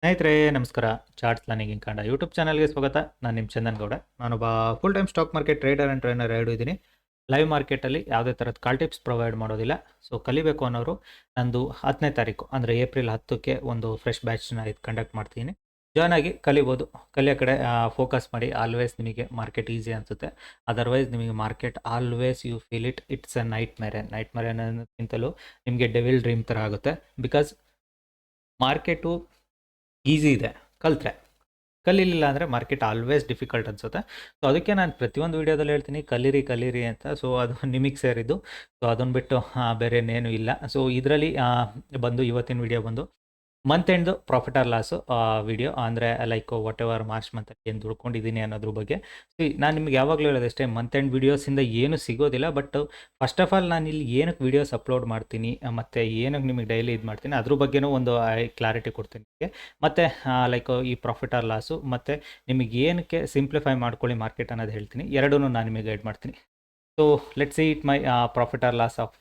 ಸ್ನೇಹಿತರೆ ನಮಸ್ಕಾರ. Charts planning in Kannada YouTube ಚಾನಲ್ಗೆ ಸ್ವಾಗತ. ನಾನು ನಿಮ್ಮ ಚಂದನ್ ಗೌಡ. ನಾನೊಬ್ಬ full time stock market trader and trainer ಎರಡೂ ಇದ್ದೀನಿ. ಲೈವ್ ಮಾರ್ಕೆಟಲ್ಲಿ ಯಾವುದೇ ಥರದ ಕಾಲ್ ಟಿಪ್ಸ್ ಪ್ರೊವೈಡ್ ಮಾಡೋದಿಲ್ಲ. ಸೊ ಕಲಿಬೇಕು ಅನ್ನೋರು ನಂದು 10ನೇ ತಾರೀಕು ಅಂದರೆ ಏಪ್ರಿಲ್ 10ಕ್ಕೆ ಒಂದು ಫ್ರೆಶ್ ಬ್ಯಾಚ್ನ ಕಂಡಕ್ಟ್ ಮಾಡ್ತೀನಿ. ಜಾಯ್ನ್ ಆಗಿ ಕಲಿಬೋದು. ಕಲಿಯೋ ಕಡೆ ಫೋಕಸ್ ಮಾಡಿ. ಆಲ್ವೇಸ್ ನಿಮಗೆ ಮಾರ್ಕೆಟ್ ಈಸಿ ಅನಿಸುತ್ತೆ. ಅದರ್ವೈಸ್ ನಿಮಗೆ market always you feel it's a nightmare ಅನ್ನೋದಕ್ಕಿಂತಲೂ ನಿಮಗೆ ಡೆವಿಲ್ ಡ್ರೀಮ್ ಥರ ಆಗುತ್ತೆ. ಬಿಕಾಸ್ ಮಾರ್ಕೆಟು ಈಸಿ ಇದೆ ಕಲಿತ್ರೆ. ಕಲೀಲಿಲ್ಲ ಅಂದರೆ ಮಾರ್ಕೆಟ್ ಆಲ್ವೇಸ್ ಡಿಫಿಕಲ್ಟ್ ಅನಿಸುತ್ತೆ. ಸೊ ಅದಕ್ಕೆ ನಾನು ಪ್ರತಿಯೊಂದು ವೀಡಿಯೋದಲ್ಲಿ ಹೇಳ್ತೀನಿ ಕಲೀರಿ ಅಂತ. ಸೊ ಅದು ನಿಮಗೆ ಸೇರಿದ್ದು. ಸೊ ಅದನ್ನು ಬಿಟ್ಟು ಬೇರೆ ಇನ್ನೇನು ಇಲ್ಲ. ಸೊ ಇದರಲ್ಲಿ ಬಂದು ಇವತ್ತಿನ ವೀಡಿಯೋ ಬಂದು ಮಂತ್ ಎಂಡ್ದು ಪ್ರಾಫಿಟ್ ಆರ್ ಲಾಸು ವಿಡಿಯೋ ಅಂದರೆ ಲೈಕ್ ವಾಟ್ ಎವರ್ ಮಾರ್ಚ್ ಮಂತಲ್ಲಿ ಏನು ದುಡ್ಕೊಂಡಿದ್ದೀನಿ ಅನ್ನೋದ್ರ ಬಗ್ಗೆ. ನಾನು ನಿಮ್ಗೆ ಯಾವಾಗಲೂ ಹೇಳೋದಷ್ಟೇ, ಮಂತ್ ಎಂಡ್ ವೀಡಿಯೋಸಿಂದ ಏನು ಸಿಗೋದಿಲ್ಲ. ಬಟ್ ಫಸ್ಟ್ ಆಫ್ ಆಲ್ ನಾನು ಇಲ್ಲಿ ಏನಕ್ಕೆ ವೀಡಿಯೋಸ್ ಅಪ್ಲೋಡ್ ಮಾಡ್ತೀನಿ ಮತ್ತು ಏನಕ್ಕೆ ನಿಮಗೆ ಡೈಲಿ ಇದು ಮಾಡ್ತೀನಿ ಅದ್ರ ಬಗ್ಗೆನೂ ಒಂದು ಕ್ಲಾರಿಟಿ ಕೊಡ್ತೀನಿ ನಿಮಗೆ. ಮತ್ತು ಲೈಕ್ ಈ ಪ್ರಾಫಿಟ್ ಆರ್ ಲಾಸು ಮತ್ತು ನಿಮಗೆ ಏನಕ್ಕೆ ಸಿಂಪ್ಲಿಫೈ ಮಾಡ್ಕೊಳ್ಳಿ ಮಾರ್ಕೆಟ್ ಅನ್ನೋದು ಹೇಳ್ತೀನಿ. ಎರಡೂ ನಾನು ನಿಮಗೆ ಗೈಡ್ ಮಾಡ್ತೀನಿ. So let's see it my profit or loss of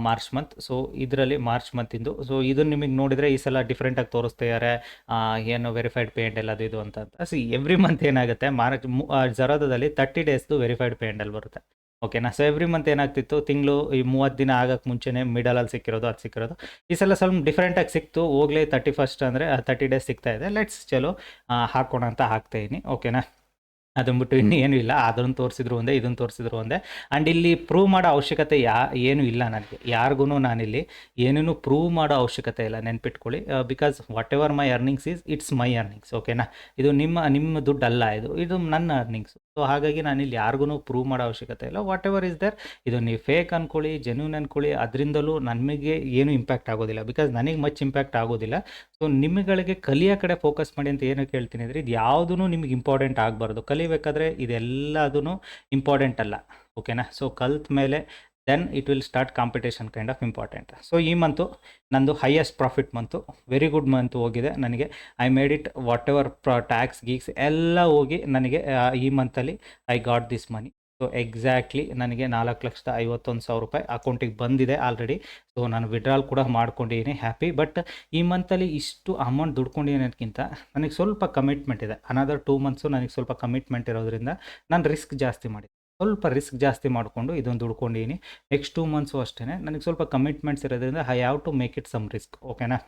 March month. So ಇದರಲ್ಲಿ ಮಾರ್ಚ್ ಮಂತಿಂದು. ಸೊ ಇದನ್ನು ನಿಮಗೆ ನೋಡಿದರೆ ಈ ಸಲ ಡಿಫ್ರೆಂಟಾಗಿ ತೋರಿಸ್ತಾ ಇದ್ದಾರೆ. ಏನು ವೆರಿಫೈಡ್ ಪೇಮೆಂಟ್ ಅದು ಇದು ಅಂತ. ಸಿ ಎವ್ರಿ ಮಂತ್ ಏನಾಗುತ್ತೆ, ಮಾರ್ಚ್ ಜರೋದಲ್ಲಿ 30 ಡೇಸ್ದು ವೆರಿಫೈಡ್ ಪೇಮೆಂಟಲ್ಲಿ ಬರುತ್ತೆ. ಓಕೆನಾ. ಸೊ ಎವ್ರಿ ಮಂತ್ ಏನಾಗ್ತಿತ್ತು, ತಿಂಗಳು ಈ 30 ದಿನ ಆಗೋಕ್ಕೆ ಮುಂಚೆನೇ ಮಿಡಲಲ್ಲಿ ಸಿಕ್ಕಿರೋದು ಅದು ಸಿಕ್ಕಿರೋದು. ಈ ಸಲ ಸ್ವಲ್ಪ ಡಿಫ್ರೆಂಟಾಗಿ ಸಿಕ್ತು. ಹೋಗ್ಲಿ 31st ಅಂದರೆ 30 ಡೇಸ್ ಸಿಗ್ತಾ ಇದೆ. ಲೆಟ್ಸ್ ಚಲೋ ಹಾಕೋಣ ಅಂತ ಹಾಕ್ತಾಯಿದ್ದೀನಿ. ಓಕೆನಾ. ಅದನ್ನು ಬಿಟ್ಟು ಇನ್ನೇನು ಇಲ್ಲ. ಅದನ್ನು ತೋರಿಸಿದ್ರು ಒಂದೇ, ಇದನ್ನು ತೋರಿಸಿದ್ರು ಒಂದೇ. ಆ್ಯಂಡ್ ಇಲ್ಲಿ ಪ್ರೂವ್ ಮಾಡೋ ಅವಶ್ಯಕತೆ ಏನೂ ಇಲ್ಲ ನನಗೆ. ಯಾರಿಗೂ ನಾನಿಲ್ಲಿ ಏನೇನು ಪ್ರೂವ್ ಮಾಡೋ ಅವಶ್ಯಕತೆ ಇಲ್ಲ, ನೆನ್ಪಿಟ್ಕೊಳ್ಳಿ. Because what ever my earnings it's my earnings. ಓಕೆನಾ. ಇದು ನಿಮ್ಮ ದುಡ್ಡು ಅಲ್ಲ, ಇದು ನನ್ನ ಅರ್ನಿಂಗ್ಸು. ಸೊ ಹಾಗಾಗಿ ನಾನಿಲ್ಲಿ ಯಾರಿಗೂ ಪ್ರೂವ್ ಮಾಡೋ ಅವಶ್ಯಕತೆ ಇಲ್ಲ. ವಾಟ್ ಎವರ್ ಇಸ್ ದೇರ್, ಇದು ನೀವು ಫೇಕ್ ಅಂದ್ಕೊಳ್ಳಿ, ಜೆನ್ಯೂನ್ ಅಂದ್ಕೊಳ್ಳಿ, ಅದರಿಂದಲೂ ನಮಗೆ ಏನು ಇಂಪ್ಯಾಕ್ಟ್ ಆಗೋದಿಲ್ಲ. ಬಿಕಾಸ್ ನನಗೆ ಮಚ್ ಇಂಪ್ಯಾಕ್ಟ್ ಆಗೋದಿಲ್ಲ. ಸೊ ನಿಮ್ಮಗಳಿಗೆ ಕಲಿಯೋ ಕಡೆ ಫೋಕಸ್ ಮಾಡಿ ಅಂತ ಏನಕ್ಕೆ ಹೇಳ್ತೀನಿ ಅಂದರೆ, ಇದು ಯಾವುದೂ ನಿಮಗೆ ಇಂಪಾರ್ಟೆಂಟ್ ಆಗಬಾರ್ದು. ಕಲಿಬೇಕಾದ್ರೆ ಇದೆಲ್ಲದೂ ಇಂಪಾರ್ಟೆಂಟ್ ಅಲ್ಲ. ಓಕೆನಾ. ಸೊ ಕಲ್ತ ಮೇಲೆ then it will start competition kind of important. So ಈ ಮಂತು ನಂದು highest profit month, very good month ಹೋಗಿದೆ ನನಗೆ. I made it whatever tax geeks ಎಲ್ಲ ಹೋಗಿ ನನಗೆ ಈ ಮಂತಲ್ಲಿ I got this money. So exactly ನನಗೆ 4,51,000 ರೂಪಾಯಿ ಅಕೌಂಟಿಗೆ ಬಂದಿದೆ ಆಲ್ರೆಡಿ. ಸೊ ನಾನು ವಿಡ್ರಾಲ್ ಕೂಡ ಮಾಡ್ಕೊಂಡಿದ್ದೀನಿ, ಹ್ಯಾಪಿ. ಬಟ್ ಈ ಮಂತಲ್ಲಿ ಇಷ್ಟು ಅಮೌಂಟ್ ದುಡ್ಕೊಂಡಿರೋದಕ್ಕಿಂತ ನನಗೆ ಸ್ವಲ್ಪ ಕಮಿಟ್ಮೆಂಟ್ ಇದೆ. ಅನದರ್ 2 ಮಂತ್ಸು ನನಗೆ ಸ್ವಲ್ಪ ಕಮಿಟ್ಮೆಂಟ್ ಇರೋದ್ರಿಂದ ನಾನು ರಿಸ್ಕ್ ಜಾಸ್ತಿ ಮಾಡಿ, ಸ್ವಲ್ಪ ರಿಸ್ಕ್ ಜಾಸ್ತಿ ಮಾಡಿಕೊಂಡು ಇದನ್ನು ದುಡ್ಕೊಂಡಿದ್ದೀನಿ. ನೆಕ್ಸ್ಟ್ 2 ಮಂತ್ಸು ಅಷ್ಟೇ ನನಗೆ ಸ್ವಲ್ಪ ಕಮಿಟ್ಮೆಂಟ್ಸ್ ಇರೋದ್ರಿಂದ I have to make it some risk. ಓಕೆನಾ.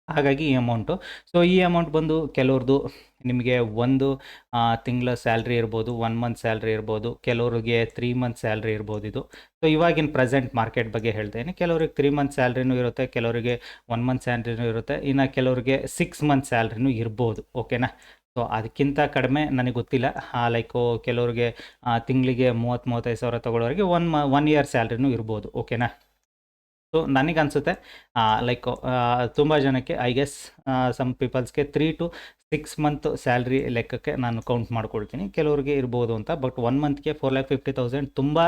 ಹಾಗಾಗಿ ಈ ಅಮೌಂಟು. ಸೊ ಈ ಅಮೌಂಟ್ ಬಂದು ಕೆಲವ್ರದ್ದು ನಿಮಗೆ ಒಂದು ತಿಂಗಳ ಸ್ಯಾಲ್ರಿ ಇರ್ಬೋದು, 1 ಮಂತ್ ಸ್ಯಾಲ್ರಿ ಇರ್ಬೋದು, ಕೆಲವ್ರಿಗೆ 3 ಮಂತ್ ಸ್ಯಾಲ್ರಿ ಇರ್ಬೋದು ಇದು. ಸೊ ಇವಾಗಿನ ಪ್ರೆಸೆಂಟ್ ಮಾರ್ಕೆಟ್ ಬಗ್ಗೆ ಹೇಳ್ತೇನೆ. ಕೆಲವ್ರಿಗೆ 3 ಮಂತ್ ಸ್ಯಾಲ್ರಿನೂ ಇರುತ್ತೆ, ಕೆಲವರಿಗೆ 1 ಮಂತ್ ಸ್ಯಾಲ್ರಿನೂ ಇರುತ್ತೆ, ಇನ್ನು ಕೆಲವ್ರಿಗೆ 6 ಮಂತ್ ಸ್ಯಾಲ್ರಿನೂ ಇರ್ಬೋದು. ಓಕೆನಾ. ಸೊ ಅದಕ್ಕಿಂತ ಕಡಿಮೆ ನನಗೆ ಗೊತ್ತಿಲ್ಲ. ಲೈಕು ಕೆಲವ್ರಿಗೆ ತಿಂಗಳಿಗೆ 30,000-35,000 ತೊಗೊಳ್ಳೋರಿಗೆ 1 ಇಯರ್ ಸ್ಯಾಲ್ರಿನೂ ಇರ್ಬೋದು. ಓಕೆನಾ. ಸೊ ನನಗನ್ಸುತ್ತೆ ಲೈಕು ತುಂಬ ಜನಕ್ಕೆ ಐ ಗೆಸ್ ಸಮ್ ಪೀಪಲ್ಸ್ಗೆ 3 to 6 ಮಂತ್ ಸ್ಯಾಲ್ರಿ ಲೆಕ್ಕಕ್ಕೆ ನಾನು ಕೌಂಟ್ ಮಾಡ್ಕೊಳ್ತೀನಿ. ಕೆಲವ್ರಿಗೆ ಇರ್ಬೋದು ಅಂತ. ಬಟ್ 1 ಮಂತ್ಗೆ 4,50,000 ತುಂಬ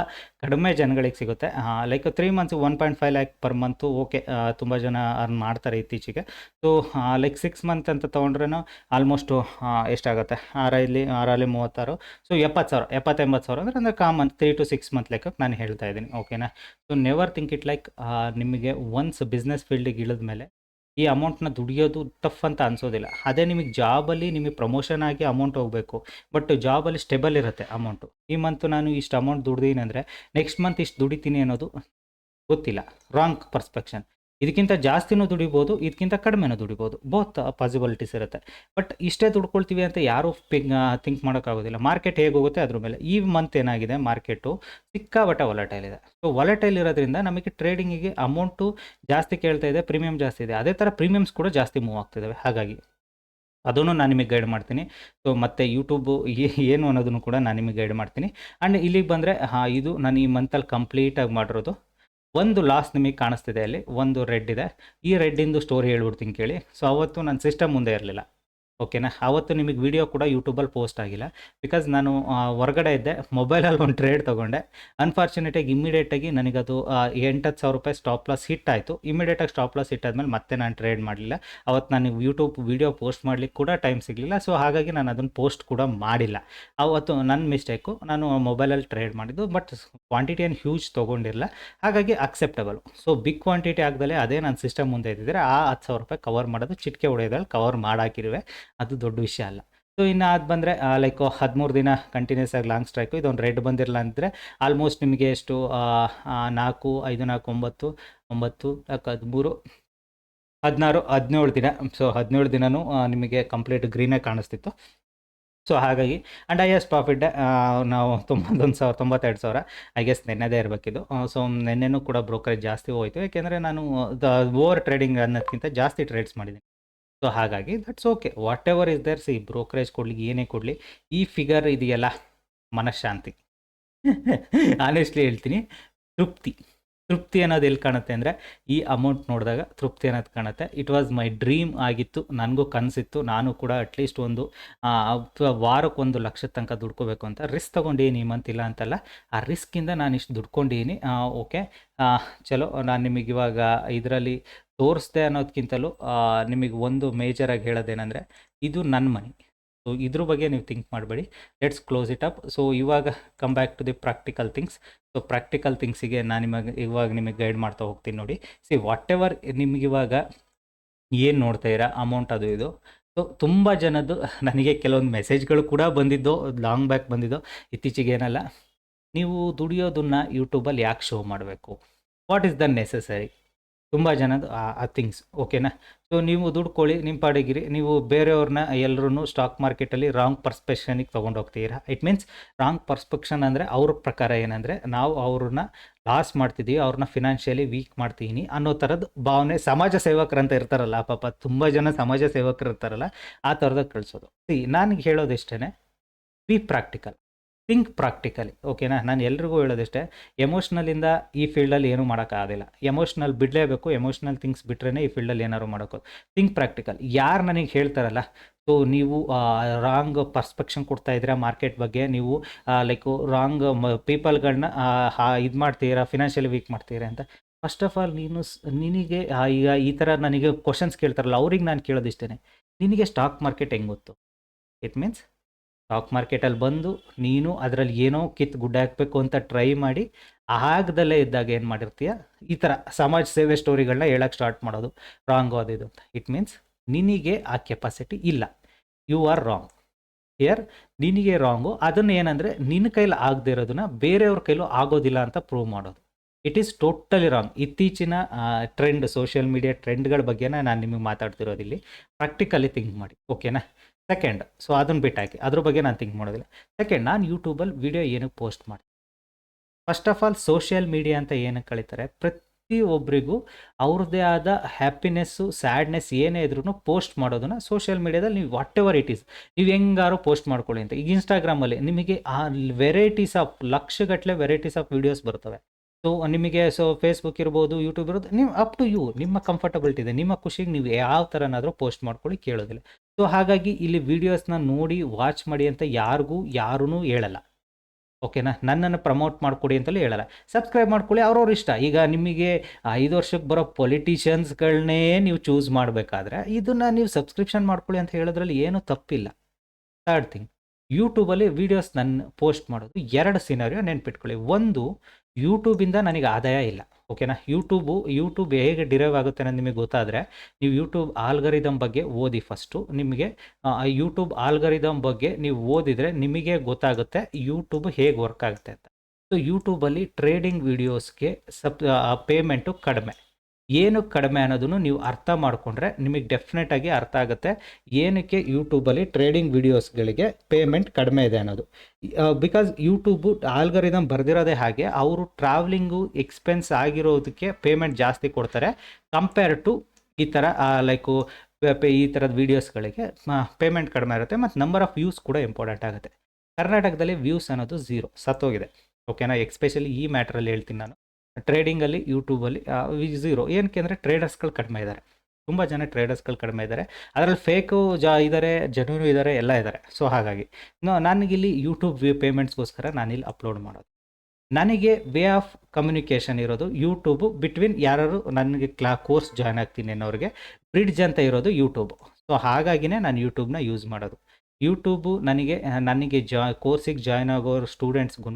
ಕಡಿಮೆ ಜನಗಳಿಗೆ ಸಿಗುತ್ತೆ. Like 3 months 1.5 lac per month. Okay, ತುಂಬ ಜನ ಅರ್ನ್ ಮಾಡ್ತಾರೆ ಇತ್ತೀಚೆಗೆ. ಸೊ ಲೈಕ್ 6 ಮಂತ್ ಅಂತ ತೊಗೊಂಡ್ರೂ ಆಲ್ಮೋಸ್ಟು ಎಷ್ಟಾಗುತ್ತೆ, 6 ಸೊ 70,000 70,000 ಅಂದರೆ ಕಾಮನ್ 3 to 6 ಮಂತ್ ಲೆಕ್ಕಕ್ಕೆ ನಾನು ಹೇಳ್ತಾ ಇದ್ದೀನಿ. ಓಕೆನಾ. So never think it like ನಿಮಗೆ ಒನ್ಸ್ ಬಿಸ್ನೆಸ್ ಫೀಲ್ಡಿಗೆ ಇಳಿದ ಮೇಲೆ ಈ ಅಮೌಂಟ್ನ ದುಡಿಯೋದು ಟಫ್ ಅಂತ ಅನಿಸೋದಿಲ್ಲ. ಅದೇ ನಿಮಗೆ ಜಾಬಲ್ಲಿ ನಿಮಗೆ ಪ್ರಮೋಷನ್ ಆಗಿ ಅಮೌಂಟ್ ಹೋಗಬೇಕು. ಬಟ್ ಜಾಬಲ್ಲಿ ಸ್ಟೇಬಲ್ ಇರುತ್ತೆ ಅಮೌಂಟು. ಈ ಮಂತು ನಾನು ಇಷ್ಟು ಅಮೌಂಟ್ ದುಡ್ದೀನಿ ಅಂದರೆ ನೆಕ್ಸ್ಟ್ ಮಂತ್ ಇಷ್ಟು ದುಡಿತೀನಿ ಅನ್ನೋದು ಗೊತ್ತಿಲ್ಲ. ರಾಂಗ್ ಪರ್ಸ್ಪೆಕ್ಷನ್. ಇದಕ್ಕಿಂತ ಜಾಸ್ತಿನೂ ದುಡಿಬೋದು, ಇದಕ್ಕಿಂತ ಕಡಿಮೆನೂ ದುಡಿಬೋದು. ಬೋತ್ ಪಾಸಿಬಿಲಿಟೀಸ್ ಇರುತ್ತೆ. ಬಟ್ ಇಷ್ಟೇ ದುಡ್ಕೊಳ್ತೀವಿ ಅಂತ ಯಾರೂ ಥಿಂಕ್ ಮಾಡೋಕ್ಕಾಗೋದಿಲ್ಲ. ಮಾರ್ಕೆಟ್ ಹೇಗೆ ಹೋಗುತ್ತೆ ಅದ್ರ ಮೇಲೆ. ಈ ಮಂತ್ ಏನಾಗಿದೆ, ಮಾರ್ಕೆಟು ಸಿಕ್ಕಾಪಟ್ಟೆ ವಾಲಟೈಲ್ ಇದೆ. ಸೊ ವಾಲಟೈಲ್ ಇರೋದ್ರಿಂದ ನಮಗೆ ಟ್ರೇಡಿಂಗಿಗೆ ಅಮೌಂಟು ಜಾಸ್ತಿ ಕೇಳ್ತಾ ಇದೆ, ಪ್ರೀಮಿಯಮ್ ಜಾಸ್ತಿ ಇದೆ. ಅದೇ ಥರ ಪ್ರೀಮಿಯಮ್ಸ್ ಕೂಡ ಜಾಸ್ತಿ ಮೂವ್ ಆಗ್ತಿದ್ದಾವೆ. ಹಾಗಾಗಿ ಅದನ್ನು ನಾನು ನಿಮಗೆ ಗೈಡ್ ಮಾಡ್ತೀನಿ. ಸೊ ಮತ್ತು ಯೂಟ್ಯೂಬು ಏನು ಅನ್ನೋದನ್ನು ಕೂಡ ನಾನು ನಿಮಗೆ ಗೈಡ್ ಮಾಡ್ತೀನಿ. ಆ್ಯಂಡ್ ಇಲ್ಲಿಗೆ ಬಂದರೆ ಇದು ನಾನು ಈ ಮಂತಲ್ಲಿ ಕಂಪ್ಲೀಟಾಗಿ ಮಾಡಿರೋದು. ಒಂದು ಲಾಸ್ ನಿಮಗೆ ಕಾಣಿಸ್ತಿದೆ ಅಲ್ಲಿ, ಒಂದು ರೆಡ್ ಇದೆ. ಈ ರೆಡ್ಡಿಂದು ಸ್ಟೋರಿ ಹೇಳ್ಬಿಡ್ತೀನಿ ಕೇಳಿ. ಸೊ ಅವತ್ತು ನನ್ನ ಸಿಸ್ಟಮ್ ಮುಂದೆ ಇರಲಿಲ್ಲ. ಓಕೆನಾ. ಆವತ್ತು ನಿಮಗೆ ವಿಡಿಯೋ ಕೂಡ ಯೂಟ್ಯೂಬಲ್ಲಿ ಪೋಸ್ಟ್ ಆಗಿಲ್ಲ. ಬಿಕಾಸ್ ನಾನು ಹೊರಗಡೆ ಇದ್ದೆ. ಮೊಬೈಲಲ್ಲಿ ಒಂದು ಟ್ರೇಡ್ ತೊಗೊಂಡೆ. ಅನ್ಫಾರ್ಚುನೇಟಾಗಿ ಇಮ್ಮಿಡಿಯೇಟಾಗಿ ನನಗದು 8,000 ಸ್ಟಾಪ್ ಲಾಸ್ ಹಿಟ್ ಆಯಿತು. ಇಮ್ಮಿಡಿಯೇಟಾಗಿ ಸ್ಟಾಪ್ ಲಾಸ್ ಹಿಟ್ ಆದಮೇಲೆ ಮತ್ತೆ ನಾನು ಟ್ರೇಡ್ ಮಾಡಲಿಲ್ಲ. ಅವತ್ತು ನನಗೆ ಯೂಟ್ಯೂಬ್ ವಿಡಿಯೋ ಪೋಸ್ಟ್ ಮಾಡಲಿಕ್ಕೆ ಕೂಡ ಟೈಮ್ ಸಿಗಲಿಲ್ಲ. ಸೊ ಹಾಗಾಗಿ ನಾನು ಅದನ್ನು ಪೋಸ್ಟ್ ಕೂಡ ಮಾಡಿಲ್ಲ. ಆವತ್ತು ನನ್ನ ಮಿಸ್ಟೇಕು. ನಾನು ಮೊಬೈಲಲ್ಲಿ ಟ್ರೇಡ್ ಮಾಡಿದ್ದು. ಬಟ್ ಕ್ವಾಂಟಿಟಿ ಏನು ಹ್ಯೂಜ್ ತೊಗೊಂಡಿರಲಿಲ್ಲ. ಹಾಗಾಗಿ ಅಕ್ಸೆಪ್ಟಬಲ್. ಸೊ ಬಿಗ್ ಕ್ವಾಂಟಿಟಿ ಆಗದಲ್ಲೇ ಅದೇ ನನ್ನ ಸಿಸ್ಟಮ್ ಮುಂದೆ ಇದ್ದಿದ್ದರೆ ಆ ₹10,000 ಕವರ್ ಮಾಡೋದು ಚಿಟಿಕೆ ಹೊಡೆಯೋದ್ರಲ್ಲಿ ಕವರ್ ಮಾಡಾಕಿರುವೆ. ಅದು ದೊಡ್ಡ ವಿಷಯ ಅಲ್ಲ. ಸೊ ಇನ್ನು ಅದು ಬಂದರೆ ಲೈಕ್ 13 ದಿನ ಕಂಟಿನ್ಯೂಸ್ ಆಗಿ ಲಾಂಗ್ ಸ್ಟ್ರೈಕು. ಇದೊಂದು ರೆಡ್ ಬಂದಿರಲ್ಲ ಅಂದರೆ ಆಲ್ಮೋಸ್ಟ್ ನಿಮಗೆ ಎಷ್ಟು 4, 5, 4, 9, 9, 13, 16, 17 ದಿನ. ಸೊ 17 ದಿನವೂ ನಿಮಗೆ ಕಂಪ್ಲೀಟ್ ಗ್ರೀನೇ ಕಾಣಿಸ್ತಿತ್ತು. ಸೊ ಹಾಗಾಗಿ ಆ್ಯಂಡ್ ಹೈಯೆಸ್ಟ್ ಪ್ರಾಫಿಟ್ ನಾವು 92,000 ಐ ಗೆಸ್ ನೆನ್ನೆದೇ ಇರಬೇಕಿದು. ಸೊ ನೆನ್ನೆನೂ ಕೂಡ ಬ್ರೋಕರೇಜ್ ಜಾಸ್ತಿ ಹೋಯಿತು. ಯಾಕೆಂದರೆ ನಾನು ಓವರ್ ಟ್ರೇಡಿಂಗ್ ಅನ್ನೋದಕ್ಕಿಂತ ಜಾಸ್ತಿ ಟ್ರೇಡ್ಸ್ ಮಾಡಿದ್ದೀನಿ. ಸೊ ಹಾಗಾಗಿ that's okay. Whatever is there. See brokerage ಕೊಡಲಿ ಏನೇ ಕೊಡಲಿ, ಈ ಫಿಗರ್ ಇದೆಯಲ್ಲ ಮನಃಶಾಂತಿ. ಆನೆಸ್ಟ್ಲಿ ಹೇಳ್ತೀನಿ, ತೃಪ್ತಿ ಅನ್ನೋದು ಎಲ್ಲಿ ಕಾಣುತ್ತೆ ಅಂದರೆ ಈ ಅಮೌಂಟ್ ನೋಡಿದಾಗ ತೃಪ್ತಿ ಅನ್ನೋದು ಕಾಣುತ್ತೆ. ಇಟ್ ವಾಸ್ ಮೈ ಡ್ರೀಮ್ ಆಗಿತ್ತು. ನನಗೂ ಕನಸಿತ್ತು ನಾನು ಕೂಡ ಅಟ್ಲೀಸ್ಟ್ ಒಂದು ವಾರಕ್ಕೆ 1,00,000 ತನಕ ದುಡ್ಕೋಬೇಕು ಅಂತ. ರಿಸ್ಕ್ ತೊಗೊಂಡಿದ್ದೀನಿ ಈ ಮಂತ್, ಇಲ್ಲ ಅಂತಲ್ಲ. ಆ ರಿಸ್ಕಿಂದ ನಾನು ಇಷ್ಟು ದುಡ್ಕೊಂಡಿದ್ದೀನಿ. ಓಕೆ, ಚಲೋ. ನಾನು ನಿಮಗೆ ಇವಾಗ ಇದರಲ್ಲಿ ತೋರಿಸ್ದೆ ಅನ್ನೋದಕ್ಕಿಂತಲೂ ನಿಮಗೆ ಒಂದು ಮೇಜರಾಗಿ ಹೇಳೋದೇನೆಂದರೆ, ಇದು ನನ್ನ ಮನಿ. ಸೊ ಇದ್ರ ಬಗ್ಗೆ ನೀವು ಥಿಂಕ್ ಮಾಡಬೇಡಿ. Let's close it up. So ಇವಾಗ come back to the practical things. So practical ಥಿಂಗ್ಸಿಗೆ ನಾನು ಇವಾಗ ನಿಮಗೆ ಗೈಡ್ ಮಾಡ್ತಾ ಹೋಗ್ತೀನಿ ನೋಡಿ. ಸಿ ವಾಟ್ ಎವರ್ ನಿಮಗಿವಾಗ ಏನು ನೋಡ್ತಾ ಇರೋ ಅಮೌಂಟ್ ಅದು ಇದು. ಸೊ ತುಂಬ ಜನದ್ದು ನನಗೆ ಕೆಲವೊಂದು ಮೆಸೇಜ್ಗಳು ಕೂಡ ಬಂದಿದ್ದು, ಲಾಂಗ್ ಬ್ಯಾಕ್ ಬಂದಿದ್ದು, ಇತ್ತೀಚೆಗೆ ಏನಲ್ಲ. ನೀವು ದುಡಿಯೋದನ್ನು ಯೂಟ್ಯೂಬಲ್ಲಿ ಯಾಕೆ ಶೋ ಮಾಡಬೇಕು? What is the necessary? ತುಂಬ ಜನದ್ದು ಆ ಥಿಂಗ್ಸ್. ಓಕೆನಾ. ಸೊ ನೀವು ದುಡ್ಕೊಳ್ಳಿ, ನಿಮ್ಮ ಪಾಡಿಗಿರಿ. ನೀವು ಬೇರೆಯವ್ರನ್ನ ಎಲ್ಲರೂ ಸ್ಟಾಕ್ ಮಾರ್ಕೆಟಲ್ಲಿ ರಾಂಗ್ ಪರ್ಸ್ಪೆಕ್ಷನಿಗೆ ತೊಗೊಂಡೋಗ್ತೀರಾ. ಇಟ್ ಮೀನ್ಸ್ ರಾಂಗ್ ಪರ್ಸ್ಪೆಕ್ಷನ್ ಅಂದರೆ ಅವ್ರ ಪ್ರಕಾರ ಏನಂದರೆ ನಾವು ಅವ್ರನ್ನ ಲಾಸ್ ಮಾಡ್ತಿದ್ದೀವಿ, ಅವ್ರನ್ನ ಫಿನಾನ್ಷಿಯಲಿ ವೀಕ್ ಮಾಡ್ತೀನಿ ಅನ್ನೋ ಥರದ್ದು ಭಾವನೆ. ಸಮಾಜ ಸೇವಕರಂತ ಇರ್ತಾರಲ್ಲ ಪಾಪ, ತುಂಬ ಜನ ಸಮಾಜ ಸೇವಕರು ಇರ್ತಾರಲ್ಲ, ಆ ಥರದಾಗ ಕಳಿಸೋದು. ನನಗೆ ಹೇಳೋದಿಷ್ಟೇ, ಬಿ ಪ್ರಾಕ್ಟಿಕಲ್, ಥಿಂಕ್ ಪ್ರಾಕ್ಟಿಕಲಿ. ಓಕೆನಾ. ನಾನು ಎಲ್ರಿಗೂ ಹೇಳೋದಿಷ್ಟೇ, ಎಮೋಷ್ನಲಿಂದ ಈ ಫೀಲ್ಡಲ್ಲಿ ಏನೂ ಮಾಡೋಕ್ಕಾಗೋದಿಲ್ಲ. ಎಮೋಷ್ನಲ್ ಬಿಡಲೇಬೇಕು. ಎಮೋಷ್ನಲ್ ಥಿಂಗ್ಸ್ ಬಿಟ್ರೇ ಈ ಫೀಲ್ಡಲ್ಲಿ ಏನಾದ್ರು ಮಾಡೋಕ್ಕೋದು. Think practical. ಯಾರು ನನಗೆ ಹೇಳ್ತಾರಲ್ಲ, ಸೊ ನೀವು ರಾಂಗ್ ಪರ್ಸ್ಪೆಕ್ಷನ್ ಕೊಡ್ತಾಯಿದ್ದೀರಾ ಮಾರ್ಕೆಟ್ ಬಗ್ಗೆ, ನೀವು ಲೈಕು ರಾಂಗ್ ಪೀಪಲ್ಗಳನ್ನ ಇದು ಮಾಡ್ತೀರಾ, ಫಿನಾನ್ಷಿಯಲಿ ವೀಕ್ ಮಾಡ್ತೀರಾ ಅಂತ. ಫಸ್ಟ್ ಆಫ್ ಆಲ್ ನಿನಗೆ ಈಗ ಈ ಥರ ನನಗೆ ಕ್ವಶನ್ಸ್ ಕೇಳ್ತಾರಲ್ಲ, ಅವ್ರಿಗೆ ನಾನು ಕೇಳೋದಿಷ್ಟೇ, ನಿನಗೆ ಸ್ಟಾಕ್ ಮಾರ್ಕೆಟ್ ಹೆಂಗೆ ಗೊತ್ತು? ಇಟ್ ಮೀನ್ಸ್ ಸ್ಟಾಕ್ ಮಾರ್ಕೆಟಲ್ಲಿ ಬಂದು ನೀನು ಅದರಲ್ಲಿ ಏನೋ ಗುಡ್ಡ ಹಾಕಬೇಕು ಅಂತ ಟ್ರೈ ಮಾಡಿ ಆಗದಲ್ಲೇ ಇದ್ದಾಗ ಏನು ಮಾಡಿರ್ತೀಯ, ಈ ಥರ ಸಮಾಜ ಸೇವೆ ಸ್ಟೋರಿಗಳನ್ನ ಹೇಳೋಕ್ಕೆ ಸ್ಟಾರ್ಟ್ ಮಾಡೋದು ರಾಂಗು ಅದು ಇದು ಅಂತ. ಇಟ್ ಮೀನ್ಸ್ ನಿನಗೆ ಆ ಕೆಪಾಸಿಟಿ ಇಲ್ಲ. You are wrong here. ನಿನಗೆ ರಾಂಗು. ಅದನ್ನು ಏನಂದರೆ ನಿನ್ನ ಕೈಲಿ ಆಗದೆ ಇರೋದನ್ನ ಬೇರೆಯವ್ರ ಕೈಲೂ ಆಗೋದಿಲ್ಲ ಅಂತ ಪ್ರೂವ್ ಮಾಡೋದು. It is totally wrong. ಇತ್ತೀಚಿನ ಟ್ರೆಂಡ್, ಸೋಷಿಯಲ್ ಮೀಡಿಯಾ ಟ್ರೆಂಡ್ಗಳ ಬಗ್ಗೆನ ನಾನು ನಿಮಗೆ ಮಾತಾಡ್ತಿರೋದಿಲ್ಲಿ. ಪ್ರಾಕ್ಟಿಕಲಿ ಥಿಂಕ್ ಮಾಡಿ. ಓಕೆನಾ. ಸೆಕೆಂಡ್, ಸೊ ಅದನ್ನು ಬಿಟ್ಟಾಕಿ, ಅದ್ರ ಬಗ್ಗೆ ನಾನು ಥಿಂಕ್ ಮಾಡೋದಿಲ್ಲ. ಸೆಕೆಂಡ್, ನಾನು ಯೂಟ್ಯೂಬಲ್ಲಿ ವಿಡಿಯೋ ಏನಕ್ಕೆ ಪೋಸ್ಟ್ ಮಾಡ್ತೀನಿ? First of all social media ಅಂತ ಏನಕ್ಕೆ ಕಳೀತಾರೆ, ಪ್ರತಿಯೊಬ್ಬರಿಗೂ ಅವ್ರದ್ದೇ ಆದ ಹ್ಯಾಪಿನೆಸ್ಸು, ಸ್ಯಾಡ್ನೆಸ್ ಏನೇ ಇದ್ರೂ ಪೋಸ್ಟ್ ಮಾಡೋದನ್ನು ಸೋಷಿಯಲ್ ಮೀಡಿಯಾದಲ್ಲಿ ನೀವು ವಾಟ್ ಎವರ್ ಇಟ್ ಈಸ್ ನೀವು ಹೆಂಗಾರು ಪೋಸ್ಟ್ ಮಾಡ್ಕೊಳ್ಳಿ ಅಂತ. ಈಗ ಇನ್ಸ್ಟಾಗ್ರಾಮಲ್ಲಿ ನಿಮಗೆ ಆ ವೆರೈಟೀಸ್ ಆಫ್ ಲಕ್ಷಗಟ್ಟಲೆ ವೆರೈಟೀಸ್ ಆಫ್ ವೀಡಿಯೋಸ್ ಬರ್ತವೆ. ಸೊ ನಿಮಗೆ ಫೇಸ್ಬುಕ್ ಇರ್ಬೋದು, ಯೂಟ್ಯೂಬ್ ಇರೋದು, ನೀವು ಅಪ್ ಟು ಯು, ನಿಮ್ಮ ಕಂಫರ್ಟಬಿಲಿಟಿ ಇದೆ, ನಿಮ್ಮ ಖುಷಿಗೆ ನೀವು ಯಾವ ಥರನಾದರೂ ಪೋಸ್ಟ್ ಮಾಡ್ಕೊಳ್ಳಿ, ಕೇಳೋದಿಲ್ಲ. ಸೊ ಹಾಗಾಗಿ ಇಲ್ಲಿ ವೀಡಿಯೋಸ್ನ ನೋಡಿ ವಾಚ್ ಮಾಡಿ ಅಂತ ಯಾರೂ ಹೇಳಲ್ಲ. ಓಕೆನಾ. ನನ್ನನ್ನು ಪ್ರಮೋಟ್ ಮಾಡಿಕೊಡಿ ಅಂತಲೂ ಹೇಳಲ್ಲ. ಸಬ್ಸ್ಕ್ರೈಬ್ ಮಾಡ್ಕೊಳ್ಳಿ, ಅವ್ರವ್ರ ಇಷ್ಟ. ಈಗ ನಿಮಗೆ 5 ವರ್ಷಕ್ಕೆ ಬರೋ ಪೊಲಿಟಿಷಿಯನ್ಸ್ಗಳನ್ನೇ ನೀವು ಚೂಸ್ ಮಾಡಬೇಕಾದ್ರೆ ಇದನ್ನು ನೀವು ಸಬ್ಸ್ಕ್ರಿಪ್ಷನ್ ಮಾಡ್ಕೊಳ್ಳಿ ಅಂತ ಹೇಳೋದ್ರಲ್ಲಿ ಏನೂ ತಪ್ಪಿಲ್ಲ. ಥರ್ಡ್ ಥಿಂಗ್, ಯೂಟ್ಯೂಬಲ್ಲಿ ವೀಡಿಯೋಸ್ ನಾನು ಪೋಸ್ಟ್ ಮಾಡೋದು 2 ಸಿನಾರಿಯೋ ನೆನ್ಪಿಟ್ಕೊಳ್ಳಿ. ಒಂದು, ಯೂಟ್ಯೂಬಿಂದ ನನಗೆ ಆದಾಯ ಇಲ್ಲ. ಓಕೆನಾ. ಯೂಟ್ಯೂಬ್ ಹೇಗೆ ಡಿರೈವ್ ಆಗುತ್ತೆ ಅನ್ನೋದು ನಿಮಗೆ ಗೊತ್ತಾದರೆ ನೀವು ಯೂಟ್ಯೂಬ್ ಆಲ್ಗರಿದಮ್ ಬಗ್ಗೆ ಓದಿ. ಫಸ್ಟು ನಿಮಗೆ ಯೂಟ್ಯೂಬ್ ಆಲ್ಗರಿದಮ್ ಬಗ್ಗೆ ನೀವು ಓದಿದರೆ ನಿಮಗೆ ಗೊತ್ತಾಗುತ್ತೆ ಯೂಟ್ಯೂಬ್ ಹೇಗೆ ವರ್ಕ್ ಆಗುತ್ತೆ ಅಂತ. ಸೊ ಯೂಟ್ಯೂಬಲ್ಲಿ ಟ್ರೇಡಿಂಗ್ ವೀಡಿಯೋಸ್ಗೆ ಪೇಮೆಂಟು ಕಡಿಮೆ. ಏನು ಕಡಿಮೆ ಅನ್ನೋದನ್ನು ನೀವು ಅರ್ಥ ಮಾಡಿಕೊಂಡ್ರೆ ನಿಮಗೆ ಡೆಫಿನೆಟಾಗಿ ಅರ್ಥ ಆಗುತ್ತೆ ಏನಕ್ಕೆ ಯೂಟ್ಯೂಬಲ್ಲಿ ಟ್ರೇಡಿಂಗ್ ವೀಡಿಯೋಸ್ಗಳಿಗೆ ಪೇಮೆಂಟ್ ಕಡಿಮೆ ಇದೆ ಅನ್ನೋದು. ಬಿಕಾಸ್ ಯೂಟ್ಯೂಬು ಆಲ್ಗರಿದಮ್ ಬರೆದಿರೋದೇ ಹಾಗೆ, ಅವರು ಟ್ರಾವೆಲಿಂಗು ಎಕ್ಸ್ಪೆನ್ಸ್ ಆಗಿರೋದಕ್ಕೆ ಪೇಮೆಂಟ್ ಜಾಸ್ತಿ ಕೊಡ್ತಾರೆ ಕಂಪೇರ್ ಟು ಈ ಥರ ಲೈಕು ಈ ಥರದ ವೀಡಿಯೋಸ್ಗಳಿಗೆ ಪೇಮೆಂಟ್ ಕಡಿಮೆ ಇರುತ್ತೆ. ಮತ್ತು ನಂಬರ್ ಆಫ್ ವ್ಯೂಸ್ ಕೂಡ ಇಂಪಾರ್ಟೆಂಟ್ ಆಗುತ್ತೆ. ಕರ್ನಾಟಕದಲ್ಲಿ ವ್ಯೂಸ್ ಅನ್ನೋದು 0 ಸತ್ತೋಗಿದೆ. ಓಕೆನಾ. ಎಕ್ಸ್ಪೆಷಲಿ ಈ ಮ್ಯಾಟ್ರಲ್ಲಿ ಹೇಳ್ತೀನಿ ನಾನು. ಟ್ರೇಡಿಂಗಲ್ಲಿ ಯೂಟ್ಯೂಬಲ್ಲಿ 0 ಏನಕ್ಕೆ ಅಂದರೆ ಟ್ರೇಡರ್ಸ್ಗಳು ಕಡಿಮೆ ಇದ್ದಾರೆ. ತುಂಬ ಜನ ಟ್ರೇಡರ್ಸ್ಗಳು ಕಡಿಮೆ ಇದ್ದಾರೆ. ಅದರಲ್ಲಿ ಫೇಕು ಇದ್ದಾರೆ, ಜೆನ್ಯೂನು ಇದ್ದಾರೆ, ಎಲ್ಲ ಇದ್ದಾರೆ. ಸೊ ಹಾಗಾಗಿ ನನಗಿಲ್ಲಿ ಯೂಟ್ಯೂಬ್ ಪೇಮೆಂಟ್ಸ್ಗೋಸ್ಕರ ನಾನಿಲ್ಲಿ ಅಪ್ಲೋಡ್ ಮಾಡೋದು. ನನಗೆ ವೇ ಆಫ್ ಕಮ್ಯುನಿಕೇಷನ್ ಇರೋದು ಯೂಟ್ಯೂಬು ಬಿಟ್ವೀನ್ ಯಾರು ನನಗೆ ಕೋರ್ಸ್ ಜಾಯ್ನ್ ಆಗ್ತೀನಿ ಅನ್ನೋರಿಗೆ ಬ್ರಿಡ್ಜ್ ಅಂತ ಇರೋದು ಯೂಟ್ಯೂಬು. ಸೊ ಹಾಗಾಗಿನೇ ನಾನು ಯೂಟ್ಯೂಬ್ನ ಯೂಸ್ ಮಾಡೋದು. ಯೂಟ್ಯೂಬು ನನಗೆ ಕೋರ್ಸಿಗೆ ಜಾಯ್ನ್ ಆಗೋರು ಸ್ಟೂಡೆಂಟ್ಸ್ಗೂ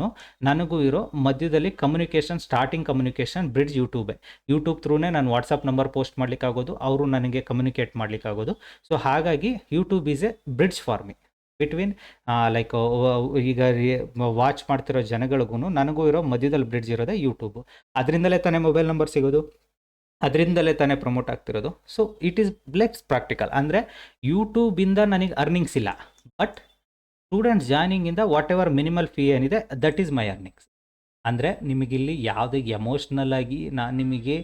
ನನಗೂ ಇರೋ ಮಧ್ಯದಲ್ಲಿ ಸ್ಟಾರ್ಟಿಂಗ್ ಕಮ್ಯುನಿಕೇಷನ್ ಬ್ರಿಡ್ಜ್ ಯೂಟ್ಯೂಬೇ. ಯೂಟ್ಯೂಬ್ ಥ್ರೂನೇ ನಾನು ವಾಟ್ಸಪ್ ನಂಬರ್ ಪೋಸ್ಟ್ ಮಾಡಲಿಕ್ಕಾಗೋದು, ಅವರು ನನಗೆ ಕಮ್ಯುನಿಕೇಟ್ ಮಾಡಲಿಕ್ಕಾಗೋದು. ಸೊ ಹಾಗಾಗಿ YouTube is A bridge for me between like ಈಗ ವಾಚ್ ಮಾಡ್ತಿರೋ ಜನಗಳಿಗೂ ನನಗೂ ಇರೋ ಮಧ್ಯದಲ್ಲಿ ಬ್ರಿಡ್ಜ್ ಇರೋದೇ ಯೂಟ್ಯೂಬು. ಅದರಿಂದಲೇ ತಾನೇ ಮೊಬೈಲ್ ನಂಬರ್ ಸಿಗೋದು, ಅದರಿಂದಲೇ ತಾನೇ ಪ್ರಮೋಟ್ ಆಗ್ತಿರೋದು. ಸೊ ಇಟ್ ಈಸ್ ಬ್ಲೆಕ್ಸ್ ಪ್ರಾಕ್ಟಿಕಲ್. ಅಂದರೆ ಯೂಟ್ಯೂಬಿಂದ ನನಗೆ ಅರ್ನಿಂಗ್ಸ್ ಇಲ್ಲ, ಬಟ್ ಸ್ಟೂಡೆಂಟ್ಸ್ ಜಾಯ್ನಿಂಗಿಂದ ವಾಟ್ ಎವರ್ ಮಿನಿಮಲ್ ಫೀ ಏನಿದೆ ದಟ್ ಈಸ್ ಮೈ ಅರ್ನಿಂಗ್ಸ್. ಅಂದರೆ ನಿಮಗಿಲ್ಲಿ ಯಾವುದೇ ಎಮೋಷ್ನಲ್ ಆಗಿ ನಾನು ನಿಮಗೆ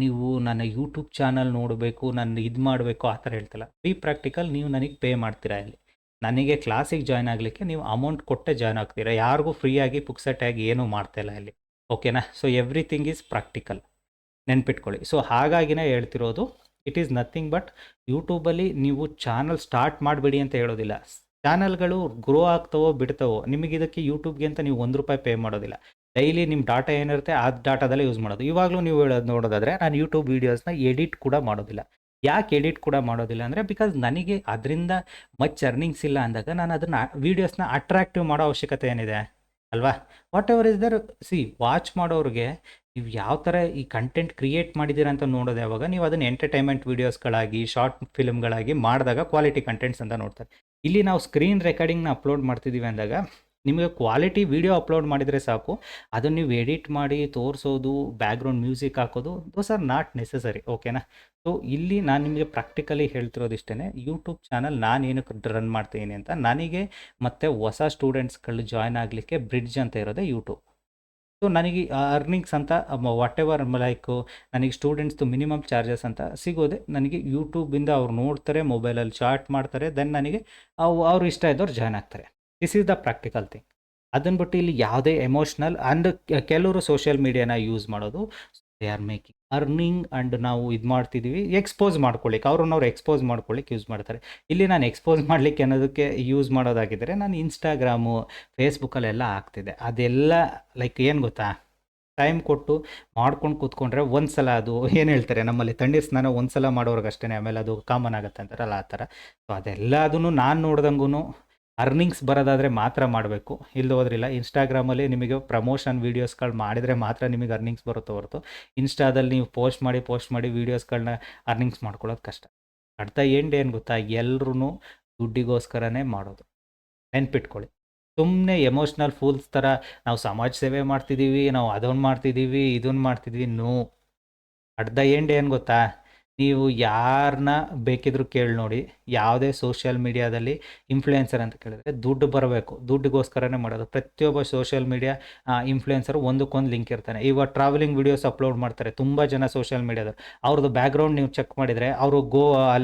ನೀವು ನನ್ನ ಯೂಟ್ಯೂಬ್ ಚಾನಲ್ ನೋಡಬೇಕು, ನಾನು ಇದು ಮಾಡಬೇಕು ಆ ಥರ ಹೇಳ್ತಿಲ್ಲ. B practical. ನೀವು ನನಗೆ ಪೇ ಮಾಡ್ತೀರಾ ಇಲ್ಲಿ. ನನಗೆ ಕ್ಲಾಸಿಗೆ ಜಾಯ್ನ್ ಆಗಲಿಕ್ಕೆ ನೀವು ಅಮೌಂಟ್ ಕೊಟ್ಟೆ ಜಾಯ್ನ್ ಆಗ್ತೀರಾ. ಯಾರಿಗೂ ಫ್ರೀಯಾಗಿ ಪುಕ್ಸಟ್ಟಾಗಿ ಏನೂ ಮಾಡ್ತಾಯಿಲ್ಲ ಇಲ್ಲಿ. ಓಕೆನಾ? ಸೊ ಎವ್ರಿಥಿಂಗ್ ಈಸ್ ಪ್ರಾಕ್ಟಿಕಲ್, ನೆನ್ಪಿಟ್ಕೊಳ್ಳಿ. ಸೊ ಹಾಗಾಗಿನೇ ಹೇಳ್ತಿರೋದು, ಇಟ್ ಈಸ್ ನಥಿಂಗ್ ಬಟ್ ಯೂಟ್ಯೂಬಲ್ಲಿ ನೀವು ಚಾನಲ್ ಸ್ಟಾರ್ಟ್ ಮಾಡಬೇಡಿ ಅಂತ ಹೇಳೋದಿಲ್ಲ. ಚಾನಲ್ಗಳು ಗ್ರೋ ಆಗ್ತವೋ ಬಿಡ್ತವೋ, ನಿಮಗೆ ಇದಕ್ಕೆ ಯೂಟ್ಯೂಬ್ಗೆ ಅಂತ ನೀವು ₹1 ಪೇ ಮಾಡೋದಿಲ್ಲ. ಡೈಲಿ ನಿಮ್ಮ ಡಾಟಾ ಏನಿರುತ್ತೆ ಆ ಡಾಟಾದಲ್ಲೇ ಯೂಸ್ ಮಾಡೋದು. ಇವಾಗಲೂ ನೀವು ನೋಡೋದಾದರೆ ನಾನು ಯೂಟ್ಯೂಬ್ ವೀಡಿಯೋಸ್ನ ಎಡಿಟ್ ಕೂಡ ಮಾಡೋದಿಲ್ಲ. ಯಾಕೆ ಎಡಿಟ್ ಕೂಡ ಮಾಡೋದಿಲ್ಲ ಅಂದರೆ ಬಿಕಾಸ್ ನನಗೆ ಅದರಿಂದ ಮಚ್ ಅರ್ನಿಂಗ್ಸ್ ಇಲ್ಲ ಅಂದಾಗ ನಾನು ಅದನ್ನು ವೀಡಿಯೋಸ್ನ ಅಟ್ರಾಕ್ಟಿವ್ ಮಾಡೋ ಅವಶ್ಯಕತೆ ಏನಿದೆ ಅಲ್ವಾ? Whatever is there, watch ಮಾಡೋರಿಗೆ ನೀವು ಯಾವ ಥರ ಈ ಕಂಟೆಂಟ್ ಕ್ರಿಯೇಟ್ ಮಾಡಿದ್ದೀರಾ ಅಂತ ನೋಡೋದು ಯಾವಾಗ ನೀವು ಅದನ್ನು ಎಂಟರ್ಟೈನ್ಮೆಂಟ್ ವೀಡಿಯೋಸ್ಗಳಾಗಿ ಶಾರ್ಟ್ ಫಿಲ್ಮ್ಗಳಾಗಿ ಮಾಡಿದಾಗ ಕ್ವಾಲಿಟಿ ಕಂಟೆಂಟ್ಸ್ ಅಂತ ನೋಡ್ತಾರೆ. ಇಲ್ಲಿ ನಾವು ಸ್ಕ್ರೀನ್ ರೆಕಾರ್ಡಿಂಗ್ನ ಅಪ್ಲೋಡ್ ಮಾಡ್ತಿದ್ದೀವಿ ಅಂದಾಗ ನಿಮಗೆ ಕ್ವಾಲಿಟಿ ವೀಡಿಯೋ ಅಪ್ಲೋಡ್ ಮಾಡಿದರೆ ಸಾಕು. ಅದನ್ನು ನೀವು ಎಡಿಟ್ ಮಾಡಿ ತೋರಿಸೋದು, ಬ್ಯಾಕ್ಗ್ರೌಂಡ್ ಮ್ಯೂಸಿಕ್ ಹಾಕೋದು, ದೋಸ್ ಆರ್ ನಾಟ್ ನೆಸಸರಿ. ಓಕೆನಾ? ಸೊ ಇಲ್ಲಿ ನಾನು ನಿಮಗೆ ಪ್ರಾಕ್ಟಿಕಲಿ ಹೇಳ್ತಿರೋದು ಇಷ್ಟೇ. ಯೂಟ್ಯೂಬ್ ಚಾನಲ್ ನಾನು ಏನಕ್ಕೆ ರನ್ ಮಾಡ್ತೀನಿ ಅಂತ, ನನಗೆ ಮತ್ತು ಹೊಸ ಸ್ಟೂಡೆಂಟ್ಸ್ಗಳು ಜಾಯ್ನ್ ಆಗಲಿಕ್ಕೆ ಬ್ರಿಡ್ಜ್ ಅಂತ ಇರೋದೇ ಯೂಟ್ಯೂಬ್. ಸೊ ನನಗೆ ಅರ್ನಿಂಗ್ಸ್ ಅಂತ ವಾಟ್ ಎವರ್ ಲೈಕು ನನಗೆ ಸ್ಟೂಡೆಂಟ್ಸ್ದು ಮಿನಿಮಮ್ ಚಾರ್ಜಸ್ ಅಂತ ಸಿಗೋದೆ ನನಗೆ ಯೂಟ್ಯೂಬಿಂದ ಅವ್ರು ನೋಡ್ತಾರೆ, ಮೊಬೈಲಲ್ಲಿ ಚಾಟ್ ಮಾಡ್ತಾರೆ, ದೆನ್ ನನಗೆ ಅವ್ರು ಇಷ್ಟ ಇದ್ದವ್ರು ಜಾಯ್ನ್ ಆಗ್ತಾರೆ. This is the practical thing. ಅದನ್ನು ಬಿಟ್ಟು ಇಲ್ಲಿ ಯಾವುದೇ ಎಮೋಷ್ನಲ್ ಆ್ಯಂಡ್ ಕೆಲವರು ಸೋಷಿಯಲ್ ಮೀಡಿಯಾನ ಯೂಸ್ ಮಾಡೋದು they are making earning and ನಾವು ಇದು ಮಾಡ್ತಿದ್ದೀವಿ ಎಕ್ಸ್ಪೋಸ್ ಮಾಡ್ಕೊಳ್ಳಿಕ್ಕೆ, ಅವ್ರನ್ನವ್ರು ಎಕ್ಸ್ಪೋಸ್ ಮಾಡ್ಕೊಳ್ಳಿಕ್ಕೆ ಯೂಸ್ ಮಾಡ್ತಾರೆ. ಇಲ್ಲಿ ನಾನು ಎಕ್ಸ್ಪೋಸ್ ಮಾಡಲಿಕ್ಕೆ ಅನ್ನೋದಕ್ಕೆ ಯೂಸ್ ಮಾಡೋದಾಗಿದ್ದರೆ ನಾನು ಇನ್ಸ್ಟಾಗ್ರಾಮು, ಫೇಸ್ಬುಕ್ಕಲ್ಲೆಲ್ಲ ಆಗ್ತಿದೆ. ಅದೆಲ್ಲ ಲೈಕ್ ಏನು ಗೊತ್ತಾ, ಟೈಮ್ ಕೊಟ್ಟು ಮಾಡ್ಕೊಂಡು ಕೂತ್ಕೊಂಡ್ರೆ ಒಂದು ಸಲ ಅದು ಏನು ಹೇಳ್ತಾರೆ ನಮ್ಮಲ್ಲಿ ತಣ್ಣೀರು ಸ್ನಾನ ಒಂದು ಸಲ ಮಾಡೋರ್ಗೆ ಅಷ್ಟೇ, ಆಮೇಲೆ ಅದು ಕಾಮನ್ ಆಗುತ್ತೆ ಅಂತಾರಲ್ಲ ಆ ಥರ. ಸೊ ಅದೆಲ್ಲದೂ ನಾನು ನೋಡ್ದಂಗೂ ಅರ್ನಿಂಗ್ಸ್ ಬರೋದಾದರೆ ಮಾತ್ರ ಮಾಡಬೇಕು, ಇಲ್ಲದೆ ಹೋದ್ರಿಲ್ಲ. ಇನ್ಸ್ಟಾಗ್ರಾಮಲ್ಲಿ ನಿಮಗೆ ಪ್ರಮೋಷನ್ ವೀಡಿಯೋಸ್ಗಳು ಮಾಡಿದರೆ ಮಾತ್ರ ನಿಮಗೆ ಅರ್ನಿಂಗ್ಸ್ ಬರುತ್ತೋ ಹೊರತು ಇನ್ಸ್ಟಾದಲ್ಲಿ ನೀವು ಪೋಸ್ಟ್ ಮಾಡಿ ವೀಡಿಯೋಸ್ಗಳನ್ನ ಅರ್ನಿಂಗ್ಸ್ ಮಾಡ್ಕೊಳ್ಳೋದು ಕಷ್ಟ. ಅಟ್ ದ ಎಂಡ್ ಏನು ಗೊತ್ತಾ, ಎಲ್ಲರೂ ದುಡ್ಡಿಗೋಸ್ಕರನೇ ಮಾಡೋದು, ನೆನ್ಪಿಟ್ಕೊಳ್ಳಿ. ಸುಮ್ಮನೆ ಎಮೋಷ್ನಲ್ ಫೂಲ್ಸ್ ಥರ ನಾವು ಸಮಾಜ ಸೇವೆ ಮಾಡ್ತಿದ್ದೀವಿ, ನಾವು ಅದನ್ನು ಮಾಡ್ತಿದ್ದೀವಿ, ಇದನ್ನು ಮಾಡ್ತಿದ್ವಿ. ನೋ, ಅಟ್ ದ ಎಂಡ್ ಏನು ಗೊತ್ತಾ, ನೀವು ಯಾರನ್ನ ಬೇಕಿದ್ರೂ ಕೇಳಿ ನೋಡಿ, ಯಾವುದೇ ಸೋಷಿಯಲ್ ಮೀಡಿಯಾದಲ್ಲಿ ಇನ್ಫ್ಲುಯೆನ್ಸರ್ ಅಂತ ಕೇಳಿದ್ರೆ ದುಡ್ಡು ಬರಬೇಕು, ದುಡ್ಡಿಗೋಸ್ಕರನೇ ಮಾಡೋದು. ಪ್ರತಿಯೊಬ್ಬ ಸೋಷಿಯಲ್ ಮೀಡಿಯಾ ಇನ್ಫ್ಲುಯೆನ್ಸರ್ ಒಂದಕ್ಕೊಂದು ಲಿಂಕ್ ಇರ್ತಾನೆ. ಇವಾಗ ಟ್ರಾವೆಲಿಂಗ್ ವೀಡಿಯೋಸ್ ಅಪ್ಲೋಡ್ ಮಾಡ್ತಾರೆ ತುಂಬ ಜನ ಸೋಷಿಯಲ್ ಮೀಡಿಯಾದವ್ರು. ಅವ್ರದ್ದು ಬ್ಯಾಕ್ಗ್ರೌಂಡ್ ನೀವು ಚೆಕ್ ಮಾಡಿದರೆ ಅವರು